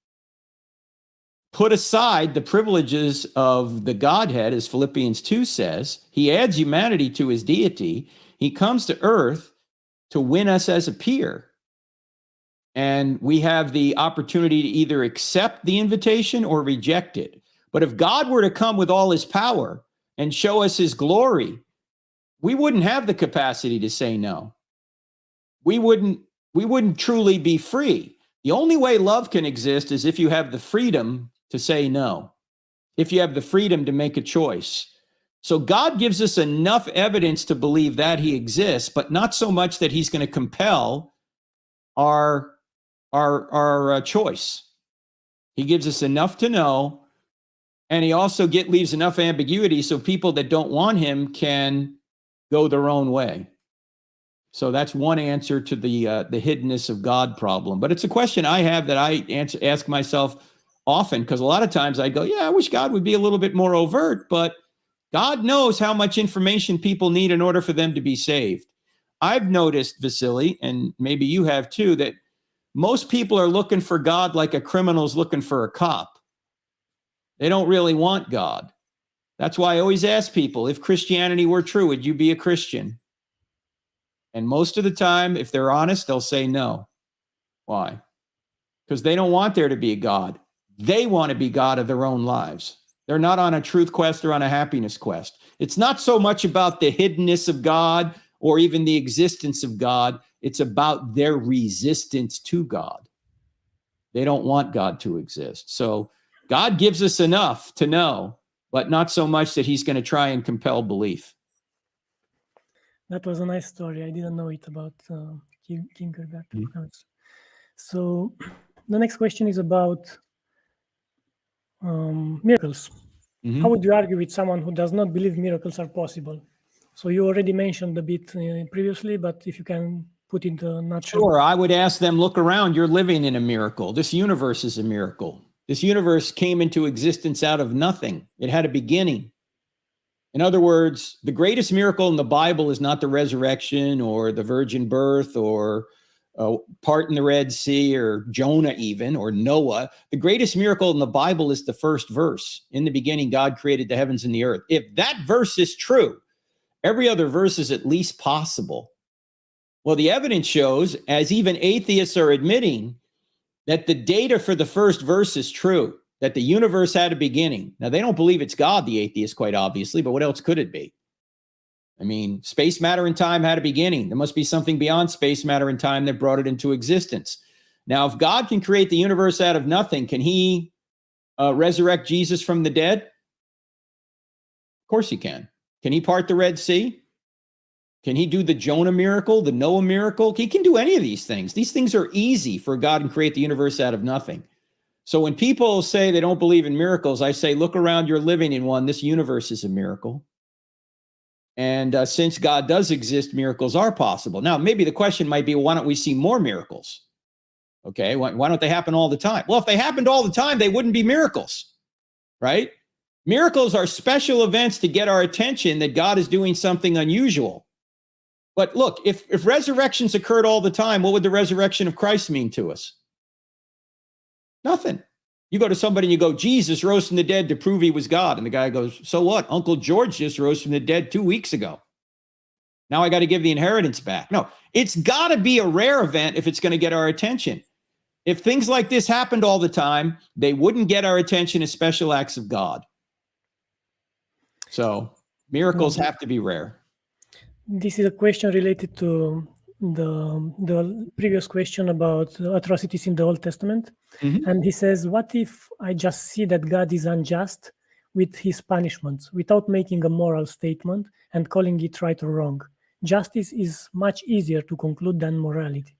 put aside the privileges of the Godhead, as Philippians 2 says. He adds humanity to his deity. He comes to earth to win us as a peer. And we have the opportunity to either accept the invitation or reject it. But if God were to come with all his power and show us his glory, we wouldn't have the capacity to say no. We wouldn't truly be free. The only way love can exist is if you have the freedom to say no, if you have the freedom to make a choice. So God gives us enough evidence to believe that he exists, but not so much that he's going to compel our choice. He gives us enough to know, and he also leaves enough ambiguity so people that don't want him can go their own way. So that's one answer to the hiddenness of God problem. But it's a question I have that I ask myself often, because a lot of times I go, yeah, I wish God would be a little bit more overt, but God knows how much information people need in order for them to be saved. I've noticed, Vasile, and maybe you have too, that most people are looking for God like a criminal's looking for a cop. They don't really want God. That's why I always ask people, if Christianity were true, would you be a Christian? And most of the time, if they're honest, they'll say no. Why? Because they don't want there to be a God. They want to be God of their own lives. They're not on a truth quest or on a happiness quest. It's not so much about the hiddenness of God or even the existence of God. It's about their resistance to God. They don't want God to exist. So God gives us enough to know, but not so much that he's going to try and compel belief. That was a nice story. I didn't know it about Kierkegaard. So the next question is about miracles. How would you argue with someone who does not believe miracles are possible? So you already mentioned a bit previously, but if you can put it in a nutshell. Sure, I would ask them, look around, you're living in a miracle. This universe is a miracle. This universe came into existence out of nothing. It had a beginning. In other words, the greatest miracle in the Bible is not the resurrection or the virgin birth or part in the Red Sea or Jonah even, or Noah. The greatest miracle in the Bible is the first verse. In the beginning, God created the heavens and the earth. If that verse is true, every other verse is at least possible. Well, the evidence shows, as even atheists are admitting, that the data for the first verse is true, that the universe had a beginning. Now, they don't believe it's God, the atheists, quite obviously, but what else could it be? I mean, space, matter, and time had a beginning. There must be something beyond space, matter, and time that brought it into existence. Now, if God can create the universe out of nothing, can he resurrect Jesus from the dead? Of course he can. Can he part the Red Sea? Can he do the Jonah miracle, the Noah miracle? He can do any of these things. These things are easy for God to create the universe out of nothing. So when people say they don't believe in miracles, I say, look around, you're living in one. This universe is a miracle. And since God does exist, miracles are possible. Now, maybe the question might be, well, why don't we see more miracles? Okay, why don't they happen all the time? Well, if they happened all the time, they wouldn't be miracles, right? Miracles are special events to get our attention that God is doing something unusual. But look, if resurrections occurred all the time, what would the resurrection of Christ mean to us? Nothing. You go to somebody and you go, Jesus rose from the dead to prove he was God. And the guy goes, so what? Uncle George just rose from the dead 2 weeks ago. Now I got to give the inheritance back. No, it's got to be a rare event if it's going to get our attention. If things like this happened all the time, they wouldn't get our attention as special acts of God. So miracles have to be rare. This is a question related to the previous question about atrocities in the Old Testament. Mm-hmm. And he says, what if I just see that God is unjust with his punishments without making a moral statement and calling it right or wrong? Justice is much easier to conclude than morality.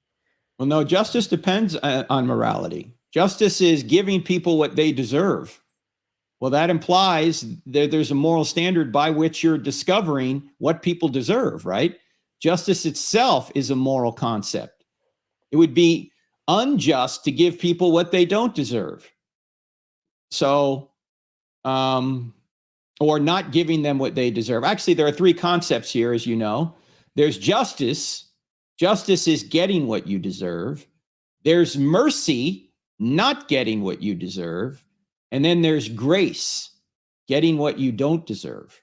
Well, no, justice depends on morality. Justice is giving people what they deserve. Well, that implies that there's a moral standard by which you're discovering what people deserve, right? Justice itself is a moral concept. It would be unjust to give people what they don't deserve. So, or not giving them what they deserve. Actually, there are three concepts here, as you know. There's justice. Justice is getting what you deserve. There's mercy, not getting what you deserve. And then there's grace, getting what you don't deserve,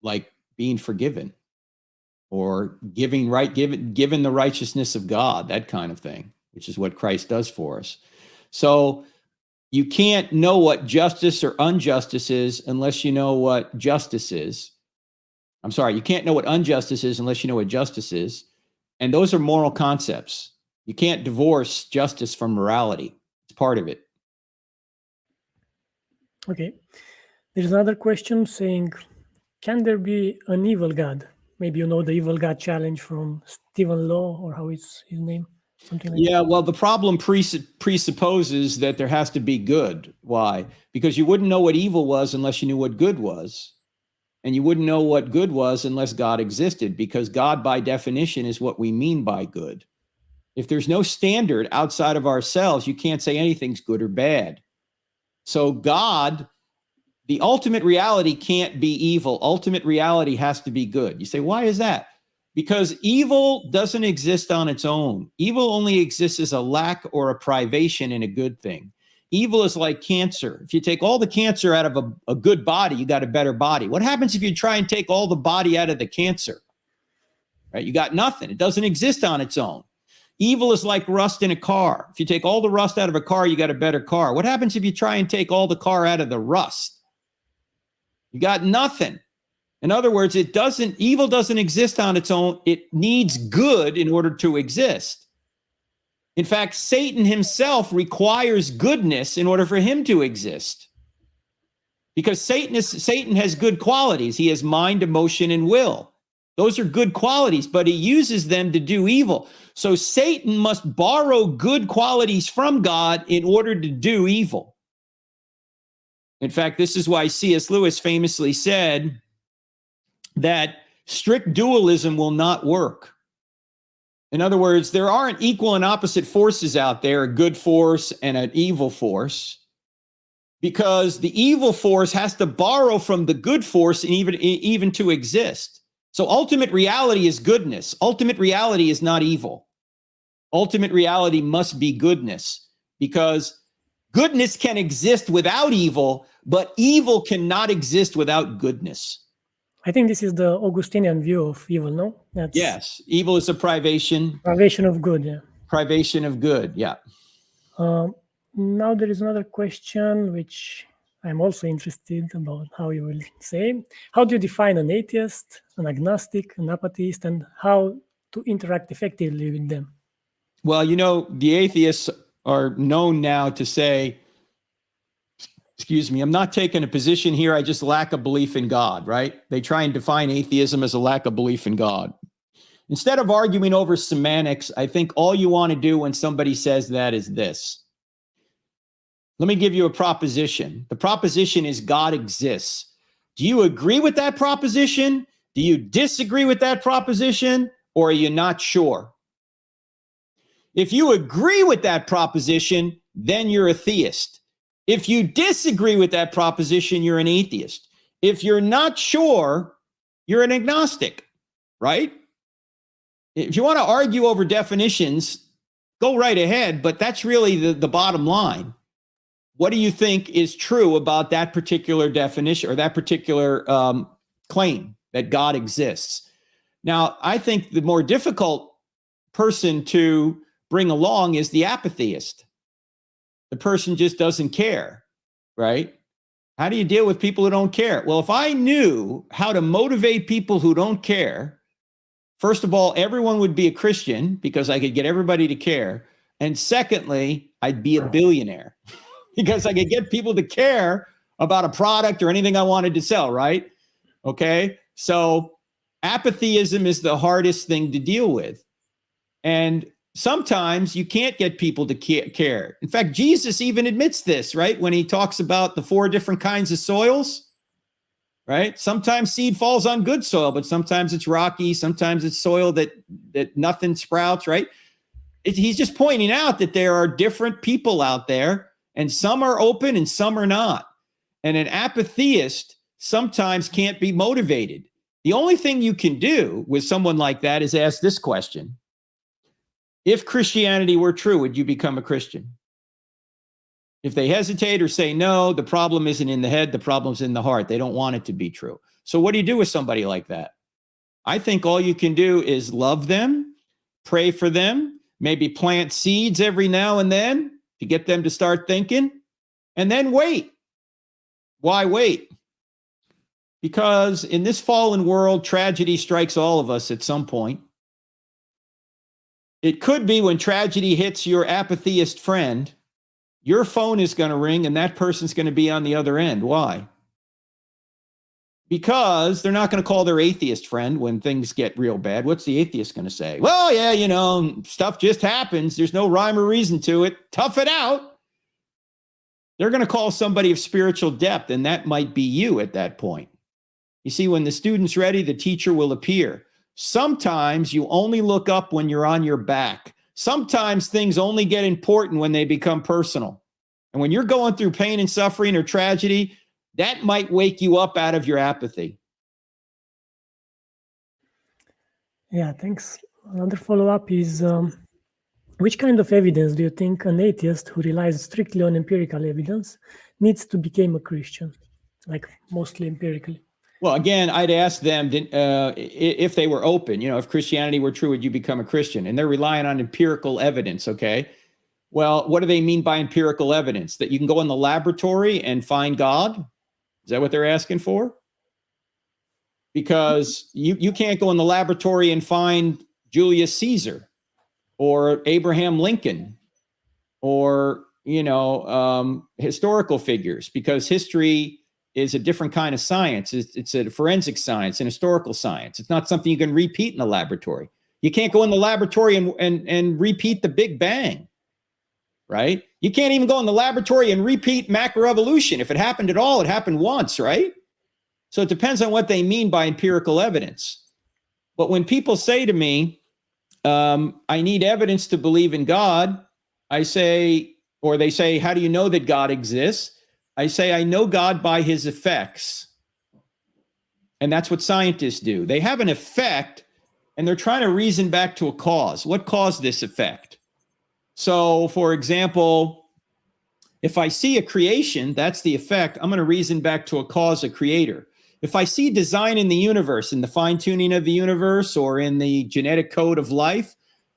like being forgiven or given the righteousness of God, that kind of thing, which is what Christ does for us. So you can't know what justice or injustice is unless you know what justice is. I'm sorry, you can't know what injustice is unless you know what justice is. And those are moral concepts. You can't divorce justice from morality. It's part of it. Okay. There's another question saying, can there be an evil God? Maybe you know the evil God challenge from Stephen Law, or how is his name? Something like that. Well, the problem presupposes that there has to be good. Why? Because you wouldn't know what evil was unless you knew what good was. And you wouldn't know what good was unless God existed, because God, by definition, is what we mean by good. If there's no standard outside of ourselves, you can't say anything's good or bad. So God, the ultimate reality can't be evil. Ultimate reality has to be good. You say, why is that? Because evil doesn't exist on its own. Evil only exists as a lack or a privation in a good thing. Evil is like cancer. If you take all the cancer out of a good body, you got a better body. What happens if you try and take all the body out of the cancer? Right? You got nothing. It doesn't exist on its own. Evil is like rust in a car. If you take all the rust out of a car, you got a better car. What happens if you try and take all the car out of the rust? You got nothing. In other words, evil doesn't exist on its own. It needs good in order to exist. In fact, Satan himself requires goodness in order for him to exist. Because Satan has good qualities. He has mind, emotion, and will. Those are good qualities, but he uses them to do evil. So Satan must borrow good qualities from God in order to do evil. In fact, this is why C.S. Lewis famously said that strict dualism will not work. In other words, there aren't equal and opposite forces out there, a good force and an evil force, because the evil force has to borrow from the good force and even to exist. So ultimate reality is goodness. Ultimate reality is not evil. Ultimate reality must be goodness, because goodness can exist without evil, but evil cannot exist without goodness. I think this is the Augustinian view of evil, no? Yes, evil is a privation. Privation of good, yeah. Privation of good, yeah. Now there is another question which I'm also interested about how you will say. How do you define an atheist, an agnostic, an apatheist, and how to interact effectively with them? Well, you know, the atheists are known now to say, excuse me, I'm not taking a position here, I just lack a belief in God, right? They try and define atheism as a lack of belief in God. Instead of arguing over semantics, I think all you want to do when somebody says that is this. Let me give you a proposition. The proposition is God exists. Do you agree with that proposition? Do you disagree with that proposition? Or are you not sure? If you agree with that proposition, then you're a theist. If you disagree with that proposition, you're an atheist. If you're not sure, you're an agnostic. right? If you want to argue over definitions, go right ahead, but that's really the bottom line. What do you think is true about that particular definition or that particular claim that God exists? Now, I think the more difficult person to bring along is the apatheist. The person just doesn't care, right? How do you deal with people who don't care? Well, if I knew how to motivate people who don't care, first of all, everyone would be a Christian because I could get everybody to care. And secondly, I'd be a billionaire because I could get people to care about a product or anything I wanted to sell, right? Okay. So apatheism is the hardest thing to deal with. And sometimes you can't get people to care. In fact, Jesus even admits this, right? When he talks about the 4 different kinds of soils, right? Sometimes seed falls on good soil, but sometimes it's rocky. Sometimes it's soil that nothing sprouts, right? He's just pointing out that there are different people out there, and some are open and some are not. And an apatheist sometimes can't be motivated. The only thing you can do with someone like that is ask this question. If Christianity were true, would you become a Christian? If they hesitate or say no, the problem isn't in the head, the problem's in the heart. They don't want it to be true. So what do you do with somebody like that? I think all you can do is love them, pray for them, maybe plant seeds every now and then to get them to start thinking, and then wait. Why wait? Because in this fallen world, tragedy strikes all of us at some point. It could be when tragedy hits your apatheist friend, your phone is going to ring and that person's going to be on the other end. Why? Because they're not going to call their atheist friend when things get real bad. What's the atheist going to say? Well, yeah, you know, stuff just happens. There's no rhyme or reason to it. Tough it out. They're going to call somebody of spiritual depth, and that might be you at that point. You see, when the student's ready, the teacher will appear. Sometimes you only look up when you're on your back. Sometimes things only get important when they become personal. And when you're going through pain and suffering or tragedy, that might wake you up out of your apathy. Yeah, thanks. Another follow-up is, which kind of evidence do you think an atheist who relies strictly on empirical evidence needs to become a Christian, like mostly empirically? Well, again, I'd ask them if they were open, if Christianity were true, would you become a Christian? And they're relying on empirical evidence, okay? Well, what do they mean by empirical evidence? That you can go in the laboratory and find God? Is that what they're asking for? Because you can't go in the laboratory and find Julius Caesar or Abraham Lincoln or, historical figures, because history is a different kind of science. It's a forensic science, an historical science. It's not something you can repeat in the laboratory. You can't go in the laboratory and repeat the Big Bang, right? You can't even go in the laboratory and repeat macroevolution. If it happened at all, it happened once, right? So it depends on what they mean by empirical evidence. But when people say to me, I need evidence to believe in God, I say, or they say, how do you know that God exists? I say, I know God by his effects. And that's what scientists do. They have an effect and they're trying to reason back to a cause. What caused this effect? So, for example, if I see a creation, that's the effect. I'm going to reason back to a cause, a creator. If I see design in the universe, in the fine-tuning of the universe or in the genetic code of life,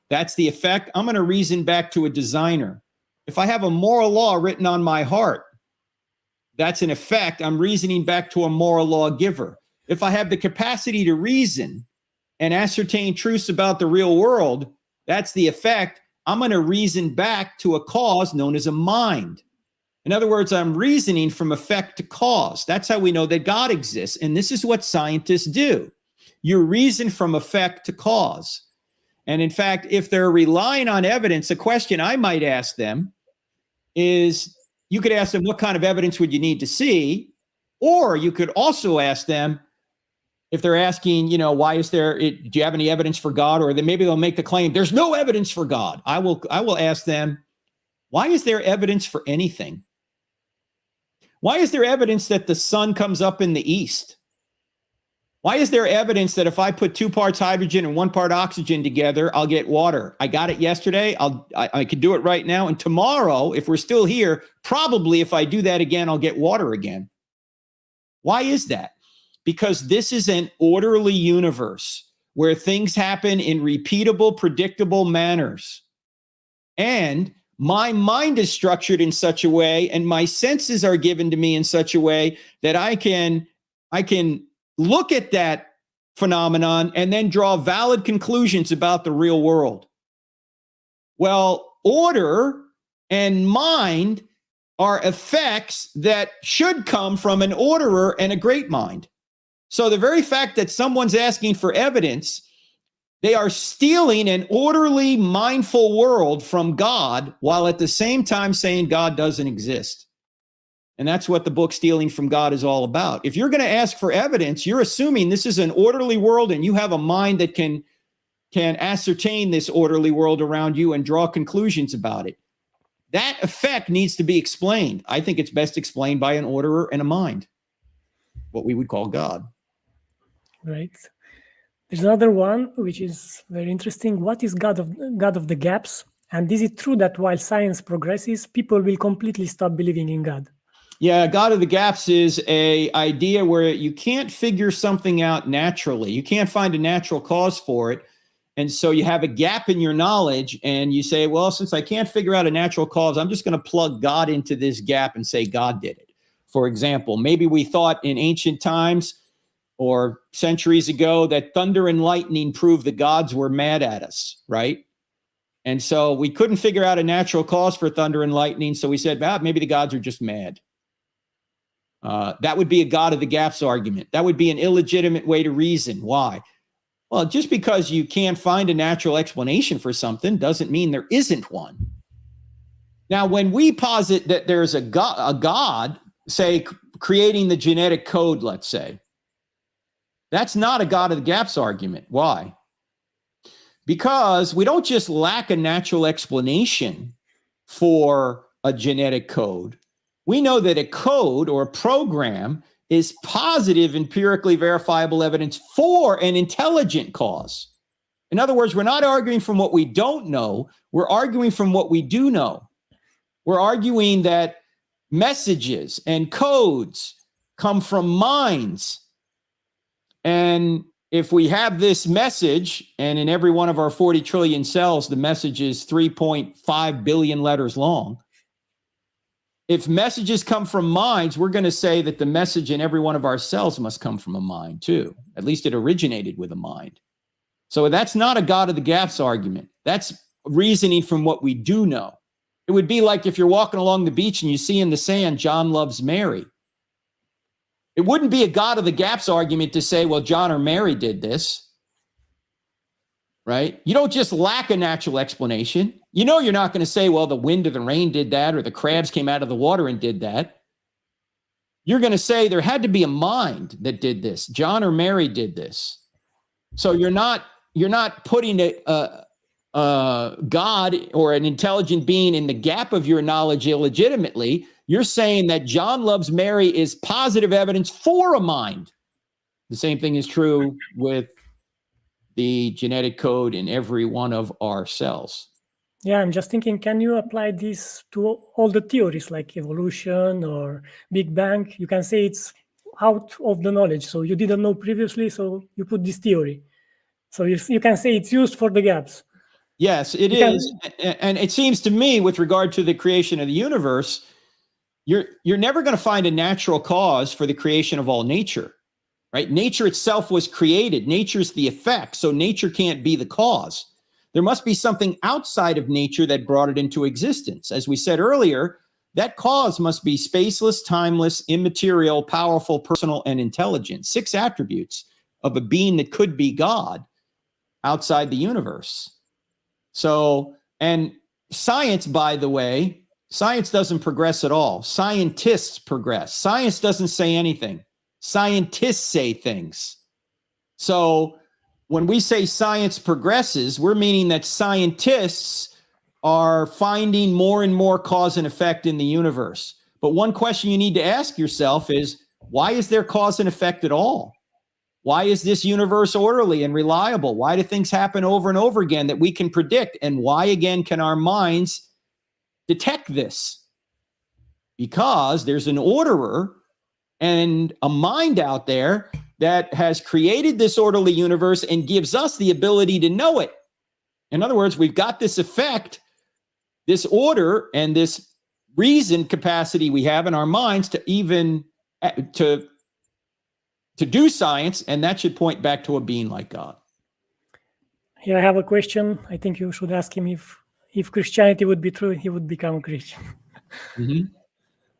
that's the effect. I'm going to reason back to a designer. If I have a moral law written on my heart, that's an effect. I'm reasoning back to a moral lawgiver. If I have the capacity to reason and ascertain truths about the real world, that's the effect. I'm going to reason back to a cause known as a mind. In other words, I'm reasoning from effect to cause. That's how we know that God exists. And this is what scientists do. You reason from effect to cause. And in fact, if they're relying on evidence, a question I might ask them is, you could ask them, what kind of evidence would you need to see? Or you could also ask them, if they're asking, why is there, do you have any evidence for God? Or then maybe they'll make the claim, there's no evidence for God. I will ask them, why is there evidence for anything? Why is there evidence that the sun comes up in the east? Why is there evidence that if I put 2 parts hydrogen and 1 part oxygen together, I'll get water? I got it yesterday. I could do it right now. And tomorrow, if we're still here, probably if I do that again, I'll get water again. Why is that? Because this is an orderly universe where things happen in repeatable, predictable manners. And my mind is structured in such a way, and my senses are given to me in such a way that I can look at that phenomenon and then draw valid conclusions about the real world. Well, order and mind are effects that should come from an orderer and a great mind. So the very fact that someone's asking for evidence, they are stealing an orderly, mindful world from God while at the same time saying God doesn't exist. And that's what the book Stealing from God is all about. If you're going to ask for evidence, you're assuming this is an orderly world and you have a mind that can ascertain this orderly world around you and draw conclusions about it. That effect needs to be explained. I think it's best explained by an orderer and a mind, what we would call God. Right. There's another one which is very interesting. What is God of the gaps? And is it true that while science progresses, people will completely stop believing in God? Yeah, God of the gaps is an idea where you can't figure something out naturally. You can't find a natural cause for it. And so you have a gap in your knowledge and you say, well, since I can't figure out a natural cause, I'm just going to plug God into this gap and say God did it. For example, maybe we thought in ancient times or centuries ago that thunder and lightning proved the gods were mad at us, right? And so we couldn't figure out a natural cause for thunder and lightning. So we said, maybe the gods are just mad. That would be a God of the gaps argument. That would be an illegitimate way to reason. Why? Well, just because you can't find a natural explanation for something doesn't mean there isn't one. Now, when we posit that there's a God, say, creating the genetic code, let's say, that's not a God of the gaps argument. Why? Because we don't just lack a natural explanation for a genetic code. We know that a code or a program is positive, empirically verifiable evidence for an intelligent cause. In other words, we're not arguing from what we don't know. We're arguing from what we do know. We're arguing that messages and codes come from minds. And if we have this message, and in every one of our 40 trillion cells, the message is 3.5 billion letters long. If messages come from minds, we're going to say that the message in every one of our cells must come from a mind too. At least it originated with a mind. So that's not a God of the gaps argument. That's reasoning from what we do know. It would be like if you're walking along the beach and you see in the sand, John loves Mary. It wouldn't be a God of the gaps argument to say, well, John or Mary did this, right? You don't just lack a natural explanation. You know, you're not going to say, well, the wind or the rain did that, or the crabs came out of the water and did that. You're going to say there had to be a mind that did this. John or Mary did this. So you're not putting God or an intelligent being in the gap of your knowledge illegitimately. You're saying that John loves Mary is positive evidence for a mind. The same thing is true with the genetic code in every one of our cells. Yeah, I'm just thinking, can you apply this to all the theories like evolution or Big Bang? You can say it's out of the knowledge. So you didn't know previously, so you put this theory. So you can say it's used for the gaps. Yes, it is. And it seems to me, with regard to the creation of the universe, you're never going to find a natural cause for the creation of all nature, right? Nature itself was created. Nature's the effect, so nature can't be the cause. There must be something outside of nature that brought it into existence. As we said earlier, that cause must be spaceless, timeless, immaterial, powerful, personal, and intelligent. 6 attributes of a being that could be God outside the universe. So, and science, by the way, science doesn't progress at all. Scientists progress. Science doesn't say anything. Scientists say things. So when we say science progresses, we're meaning that scientists are finding more and more cause and effect in the universe. But one question you need to ask yourself is, why is there cause and effect at all? Why is this universe orderly and reliable? Why do things happen over and over again that we can predict? And why, again, can our minds detect this? Because there's an orderer and a mind out there that has created this orderly universe and gives us the ability to know it. In other words, we've got this effect, this order, and this reason capacity we have in our minds to even to do science, and that should point back to a being like God. Here I have a question. I think you should ask him if Christianity would be true, he would become a Christian. Mm-hmm.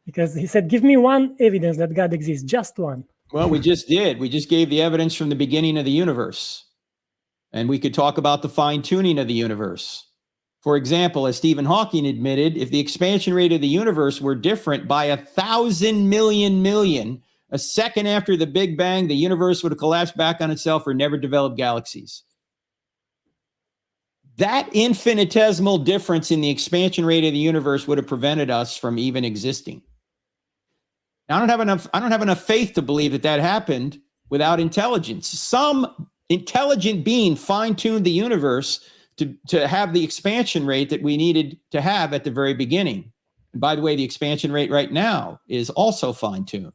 Because he said, give me one evidence that God exists, just one. Well, we just did. We just gave the evidence from the beginning of the universe. And we could talk about the fine-tuning of the universe. For example, as Stephen Hawking admitted, if the expansion rate of the universe were different by 1,000 million, a second after the Big Bang, the universe would have collapsed back on itself or never developed galaxies. That infinitesimal difference in the expansion rate of the universe would have prevented us from even existing. Now, I don't have enough faith to believe that happened without intelligence. Some intelligent being fine-tuned the universe to have the expansion rate that we needed to have at the very beginning. And by the way, the expansion rate right now is also fine-tuned.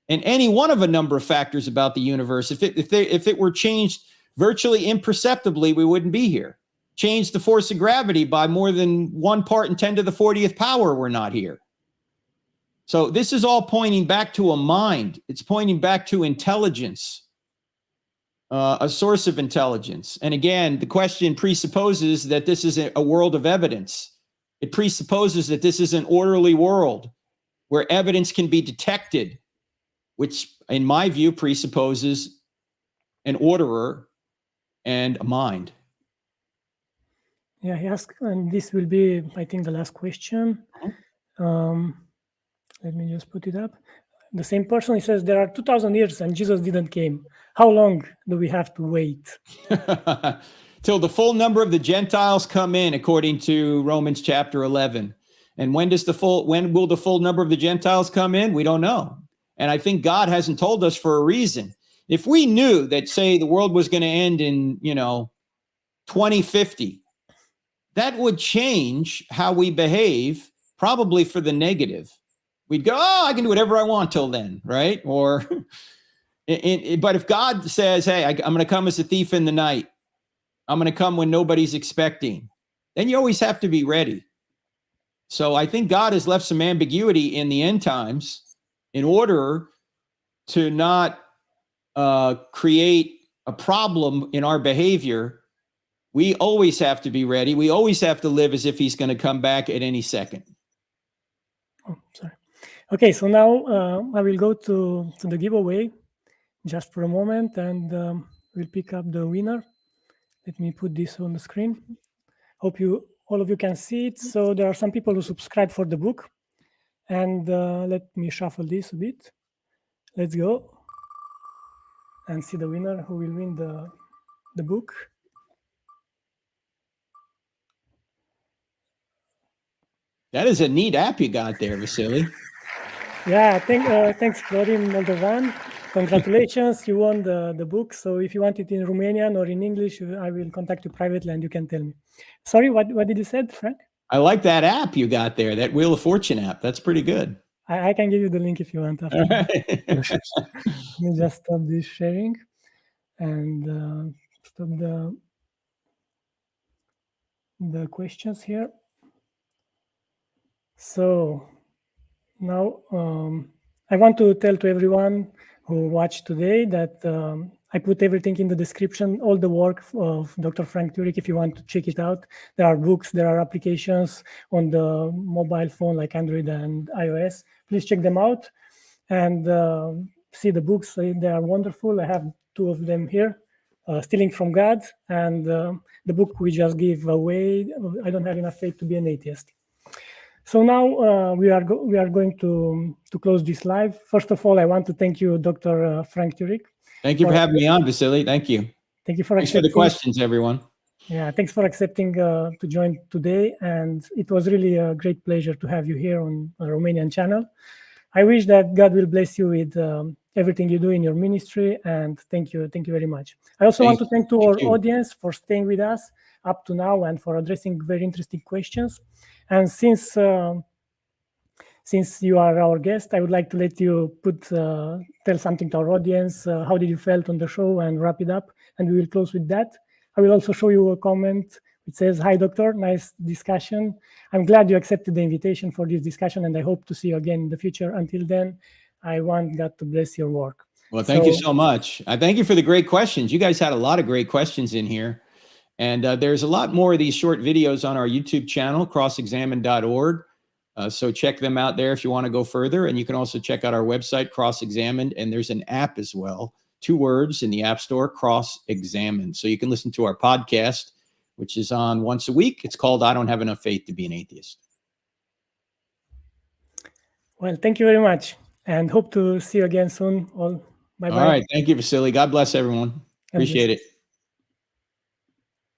And any one of a number of factors about the universe, if it were changed virtually imperceptibly, we wouldn't be here. Change the force of gravity by more than 1 part in 10 to the 40th power, we're not here. So this is all pointing back to a mind. It's pointing back to intelligence, a source of intelligence. And again, the question presupposes that this is a world of evidence. It presupposes that this is an orderly world where evidence can be detected, which in my view presupposes an orderer and a mind. Yeah, he asked, and this will be, I think, the last question. Let me just put it up. The same person, he says, there are 2,000 years and Jesus didn't came. How long do we have to wait? Till the full number of the Gentiles come in, according to Romans chapter 11. And when will the full number of the Gentiles come in? We don't know. And I think God hasn't told us for a reason. If we knew that, say, the world was going to end in, 2050, that would change how we behave, probably for the negative. We'd go, I can do whatever I want till then, right? Or, but if God says, hey, I'm going to come as a thief in the night, I'm going to come when nobody's expecting, then you always have to be ready. So I think God has left some ambiguity in the end times in order to not create a problem in our behavior. We always have to be ready. We always have to live as if he's going to come back at any second. Oh, sorry. Okay, so now I will go to the giveaway just for a moment, and we'll pick up the winner. Let me put this on the screen. Hope all of you can see it. So there are some people who subscribe for the book, and let me shuffle this a bit. Let's go and see the winner who will win the book. That is a neat app you got there, Vasile. Yeah, thanks, Florin Moldovan. Congratulations, you won the book. So if you want it in Romanian or in English, I will contact you privately and you can tell me. Sorry, what did you say, Frank? I like that app you got there, that Wheel of Fortune app. That's pretty good. I can give you the link if you want. After Let me just stop this sharing and stop the questions here. So now I want to tell to everyone who watched today that I put everything in the description, all the work of Dr. Frank Turek, if you want to check it out. There are books, there are applications on the mobile phone like Android and iOS. Please check them out and see the books. They are wonderful. I have 2 of them here, Stealing from God and the book we just gave away, I Don't Have Enough Faith to Be an Atheist. So now we are going to close this live. First of all, I want to thank you, Dr. Frank Turek. Thank you for having me on, Vasile. Thank you. Thank you for Thanks for the questions, everyone. Yeah, thanks for accepting to join today. And it was really a great pleasure to have you here on a Romanian channel. I wish that God will bless you with everything you do in your ministry, and thank you very much. I also want to thank our audience for staying with us up to now and for addressing very interesting questions. And since you are our guest, I would like to let you tell something to our audience. How did you felt on the show, and wrap it up, and we will close with that. I will also show you a comment. It says, "Hi, Doctor, nice discussion. I'm glad you accepted the invitation for this discussion, and I hope to see you again in the future. Until then, I want God to bless your work." Well, thank you so much. I thank you for the great questions. You guys had a lot of great questions in here. And there's a lot more of these short videos on our YouTube channel, crossexamined.org. So check them out there if you want to go further. And you can also check out our website, Cross Examined. And there's an app as well, 2 words in the App Store, Cross Examined. So you can listen to our podcast, which is on once a week. It's called I Don't Have Enough Faith to Be an Atheist. Well, thank you very much, and hope to see you again soon. Bye-bye. All right. Thank you, Vasile. God bless everyone. Appreciate it.